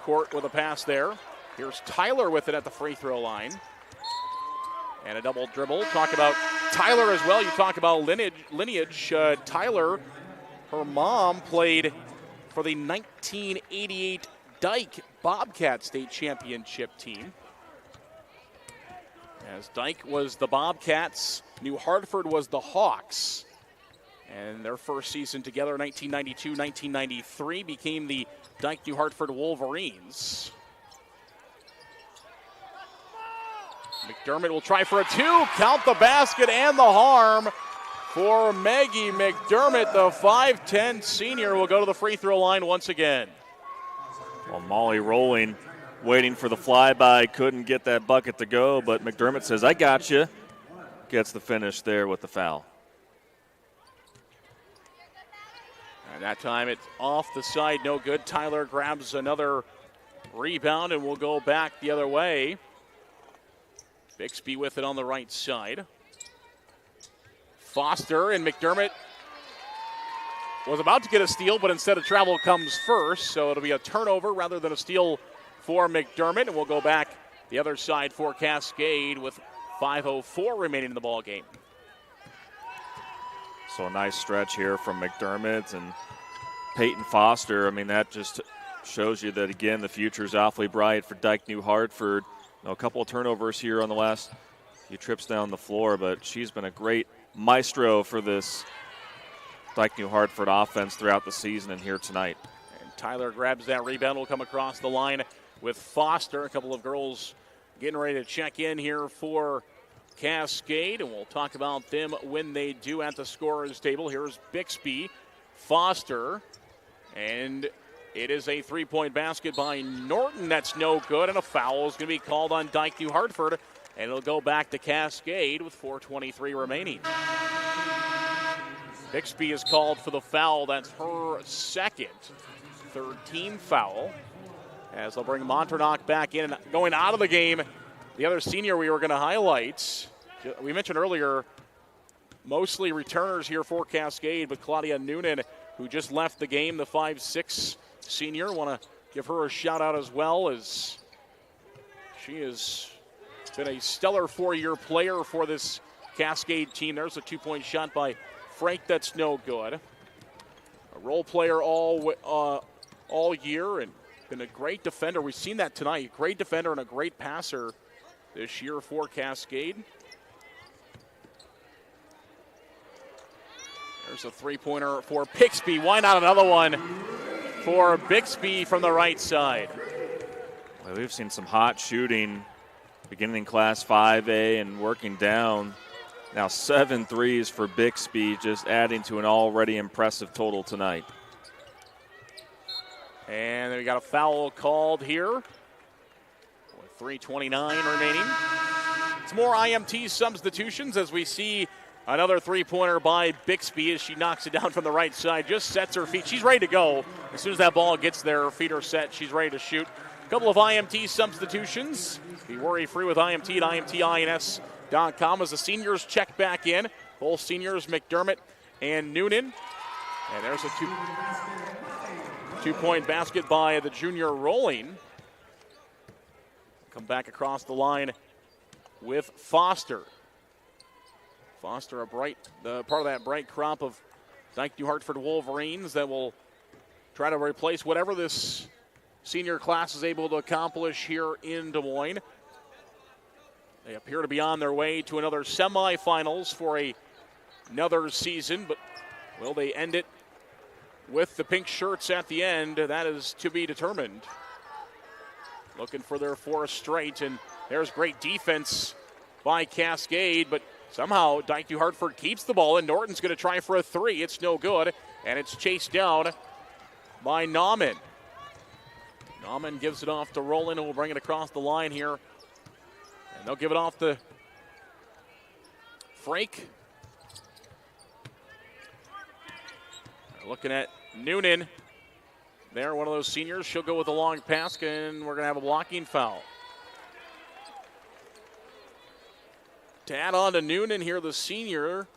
court with a pass there. Here's Tyler with it at the free throw line. And a double dribble. Talk about Tyler as well. You talk about lineage. Tyler, her mom played for the 1988 Dike Bobcat State Championship team. As Dike was the Bobcats, New Hartford was the Hawks. And their first season together, 1992-1993, became the Dike-New Hartford Wolverines. McDermott will try for a two. Count the basket and the harm for Maggie McDermott. The 5'10 senior will go to the free throw line once again. Well, Molly Rolling, waiting for the flyby, couldn't get that bucket to go, but McDermott says, I got you. Gets the finish there with the foul. And that time it's off the side, no good. Tyler grabs another rebound and will go back the other way. Bixby with it on the right side. Foster and McDermott was about to get a steal, but instead a travel comes first, so it'll be a turnover rather than a steal for McDermott, and we'll go back the other side for Cascade with 5:04 remaining in the ball game. So a nice stretch here from McDermott and Peyton Foster. I mean, that just shows you that, again, the future is awfully bright for Dike-New Hartford. A couple of turnovers here on the last few trips down the floor, but she's been a great maestro for this Dike-New Hartford offense throughout the season and here tonight. And Tyler grabs that rebound, will come across the line with Foster. A couple of girls getting ready to check in here for Cascade, and we'll talk about them when they do at the scorer's table. Here's Bixby, Foster, and it is a three-point basket by Norton. That's no good, and a foul is going to be called on Dike-New Hartford, and it'll go back to Cascade with 4:23 remaining. Bixby is called for the foul. That's her second, third team foul. As they'll bring Monternock back in. And going out of the game, the other senior we were going to highlight, we mentioned earlier, mostly returners here for Cascade, but Claudia Noonan, who just left the game, the 5'6 senior. Want to give her a shout out as well, as she has been a stellar four-year player for this Cascade team. There's a two-point shot by Frank, that's no good. A role player all year and been a great defender. We've seen that tonight. Great defender and a great passer this year for Cascade. There's a three-pointer for Bixby. Why not another one for Bixby from the right side? Well, we've seen some hot shooting beginning in Class 5A and working down Now 7 threes for Bixby, just adding to an already impressive total tonight. And we got a foul called here with 3:29 remaining. It's more IMT substitutions as we see another three-pointer by Bixby as she knocks it down from the right side, just sets her feet. She's ready to go. As soon as that ball gets there, her feet are set. She's ready to shoot. A couple of IMT substitutions. Be worry-free with IMT at IMTINS.com as the seniors check back in. Both seniors, McDermott and Noonan. And there's a two-point basket by the junior Rolling. Come back across the line with Foster. Foster, part of that bright crop of Dike-New Hartford Wolverines that will try to replace whatever this senior class is able to accomplish here in Des Moines. They appear to be on their way to another semifinals for another season, but will they end it with the pink shirts at the end? That is to be determined. Looking for their fourth straight, and there's great defense by Cascade, but somehow Dike-New Hartford keeps the ball, and Norton's going to try for a three. It's no good, and it's chased down by Nauman. Nauman gives it off to Roland, who will bring it across the line here. And they'll give it off to Frank. Looking at Noonan. There, one of those seniors. She'll go with a long pass, and we're going to have a blocking foul. To add on to Noonan here, the senior,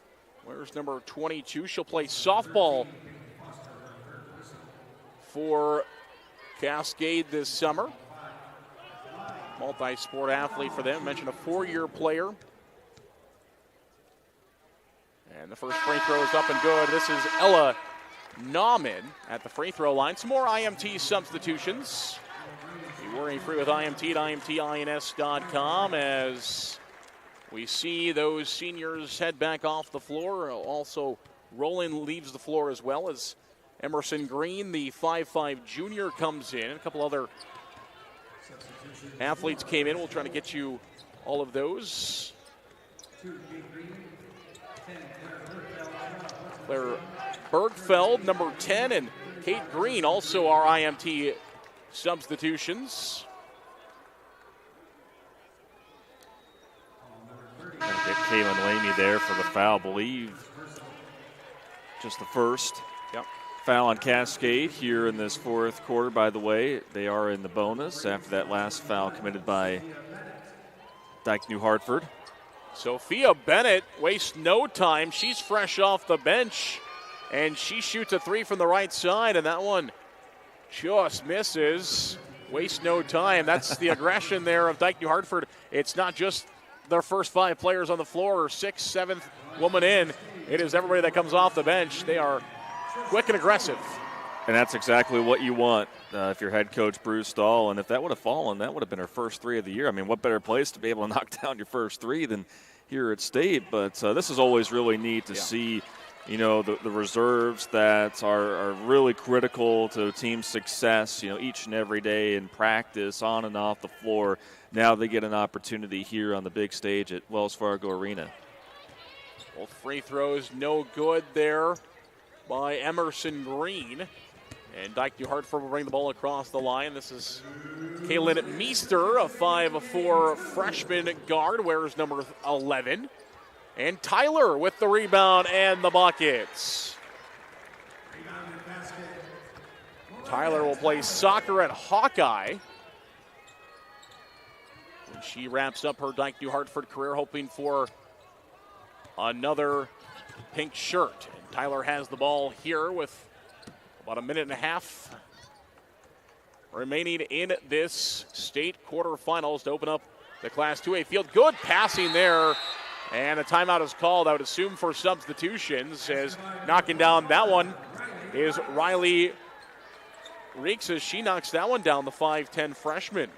where's number 22? She'll play softball for Cascade this summer. Multi-sport athlete for them. Mentioned a 4-year player. And the first free throw is up and good. This is Ella Nauman at the free throw line. Some more IMT substitutions. Be worry-free with IMT at IMTINS.com as we see those seniors head back off the floor. Also, Roland leaves the floor as well as Emerson Green, the 5'5 junior, comes in. A couple other athletes came in. We'll try to get you all of those. Claire Bergfeld, number 10, and Kate Green also are IMT substitutions. Gonna get Kaylin Lamy there for the foul, believe. Just the first. Yep. Foul on Cascade here in this fourth quarter, by the way. They are in the bonus after that last foul committed by Dike-New Hartford. Sophia Bennett wastes no time. She's fresh off the bench, and she shoots a three from the right side, and that one just misses. Waste no time. That's the aggression there of Dike-New Hartford. It's not just their first 5 players on the floor or 6th, 7th woman in. It is everybody that comes off the bench. They are quick and aggressive. And that's exactly what you want if you're head coach Bruce Stahl. And if that would have fallen, that would have been her first 3 of the year. I mean, what better place to be able to knock down your first 3 than here at State? But this is always really neat to see, you know, the reserves that are really critical to a team's success, you know, each and every day in practice, on and off the floor. Now they get an opportunity here on the big stage at Wells Fargo Arena. Both free throws no good there by Emerson Green. And Dike-New Hartford will bring the ball across the line. This is Kaylin Meester, a 5'4 freshman guard, wears number 11. And Tyler with the rebound and the buckets. Tyler will play soccer at Hawkeye. And she wraps up her Dike-New Hartford career, hoping for another pink shirt. And Tyler has the ball here with about a minute and a half remaining in this state quarterfinals to open up the Class 2A field. Good passing there, and a timeout is called, I would assume, for substitutions, as knocking down that one is Riley Reeks as she knocks that one down, the 5'10 freshman.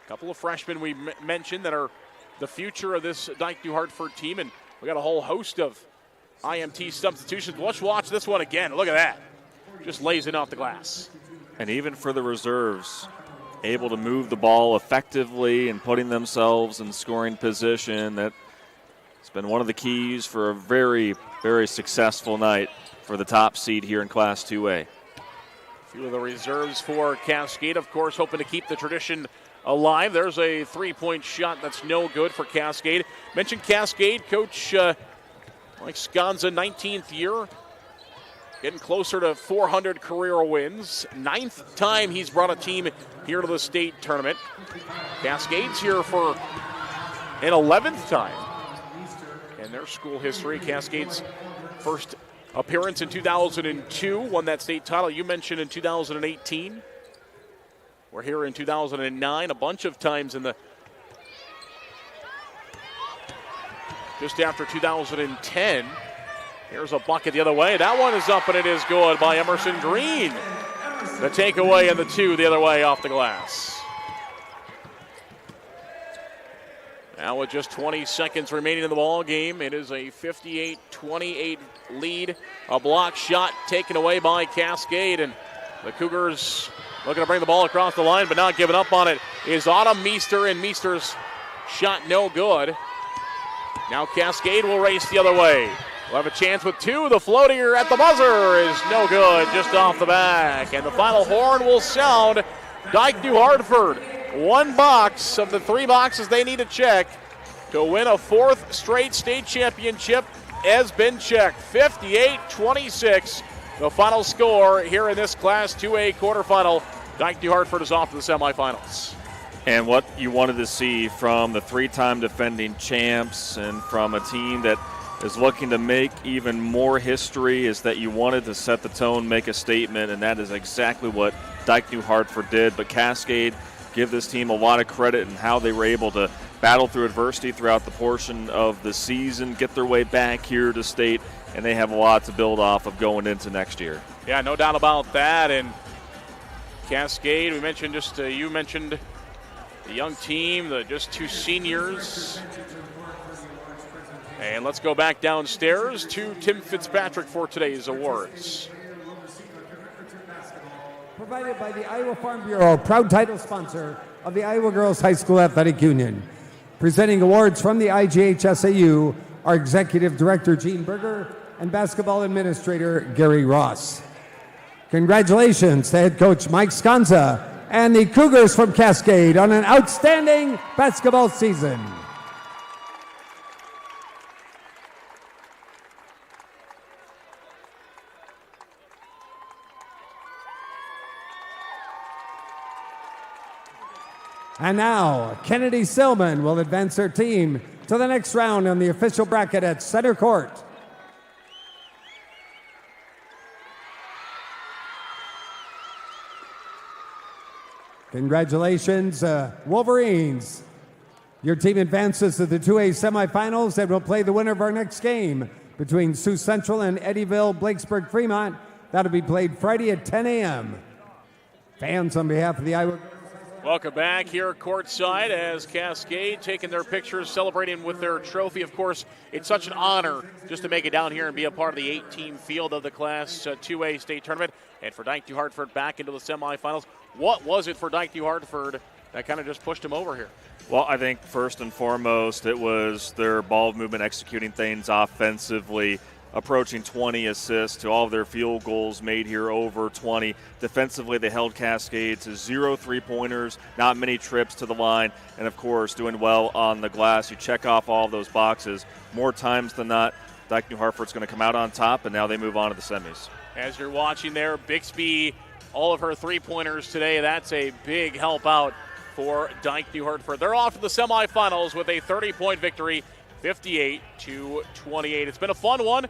A couple of freshmen we mentioned that are the future of this Dike-New Hartford team, and we got a whole host of IMT substitutions. Let's watch this one again. Look at that. Just lays it off the glass. And even for the reserves, able to move the ball effectively and putting themselves in scoring position, that It's been one of the keys for a very, very successful night for the top seed here in Class 2A. A few of the reserves for Cascade, of course, hoping to keep the tradition alive. There's a three-point shot that's no good for Cascade. Mentioned Cascade, Coach Mike Sconza, 19th year, getting closer to 400 career wins. 9th time he's brought a team here to the state tournament. Cascade's here for an 11th time in their school history. Cascade's first appearance in 2002, won that state title. You mentioned in 2018. We're here in 2009, a bunch of times in the just after 2010. Here's a bucket the other way. That one is up, and it is good by Emerson Green. The takeaway and the two the other way off the glass. Now with just 20 seconds remaining in the ball game, it is a 58-28 lead. A block shot taken away by Cascade, and the Cougars looking to bring the ball across the line, but not giving up on it is Autumn Meester, and Meester's shot no good. Now Cascade will race the other way. We'll have a chance with two. The floater at the buzzer is no good, just off the back. And the final horn will sound. Dike-New Hartford, one box of the three boxes they need to check to win a fourth straight state championship has been checked. 58-26. The final score here in this Class 2A quarterfinal. Dike-New Hartford is off to the semifinals. And what you wanted to see from the three-time defending champs and from a team that is looking to make even more history is that you wanted to set the tone, make a statement, and that is exactly what Dike-New Hartford did. But Cascade, give this team a lot of credit in how they were able to battle through adversity throughout the portion of the season, get their way back here to state, and they have a lot to build off of going into next year. Yeah, no doubt about that. And Cascade, we mentioned you mentioned the young team, just two seniors. And let's go back downstairs to Tim Fitzpatrick for today's awards. Provided by the Iowa Farm Bureau, proud title sponsor of the Iowa Girls High School Athletic Union. Presenting awards from the IGHSAU, our Executive Director, Gene Berger, and Basketball Administrator, Gary Ross. Congratulations to head coach Mike Sconza and the Cougars from Cascade on an outstanding basketball season. And now, Kennedy Silman will advance her team to the next round on the official bracket at center court. Congratulations, Wolverines. Your team advances to the 2A semifinals and will play the winner of our next game between Sioux Central and Eddyville, Blakesburg, Fremont. That'll be played Friday at 10 a.m. Fans, on behalf of the Iowa... Welcome back here courtside as Cascade taking their pictures, celebrating with their trophy. Of course, it's such an honor just to make it down here and be a part of the 8-team field of the Class 2A state tournament. And for Dike-New Hartford back into the semifinals. What was it for Dike-New Hartford that kind of just pushed them over here? Well, I think first and foremost, it was their ball movement, executing things offensively, approaching 20 assists to all of their field goals made here over 20. Defensively, they held Cascade to 0 3-pointers, not many trips to the line, and of course, doing well on the glass. You check off all of those boxes. More times than not, Dike-New Hartford's going to come out on top, and now they move on to the semis. As you're watching there, Bixby, all of her three-pointers today, that's a big help out for Dike-New Hartford. They're off to the semifinals with a 30-point victory, 58-28. It's been a fun one.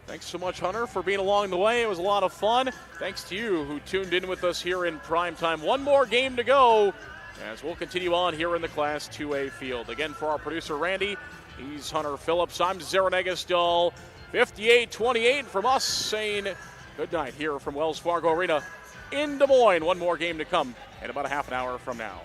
Thanks so much, Hunter, for being along the way. It was a lot of fun. Thanks to you who tuned in with us here in prime time. One more game to go as we'll continue on here in the Class 2A field. Again, for our producer, Randy, he's Hunter Phillips. I'm Zara Negastal. 58-28 from us, saying good night here from Wells Fargo Arena in Des Moines. One more game to come in about a half an hour from now.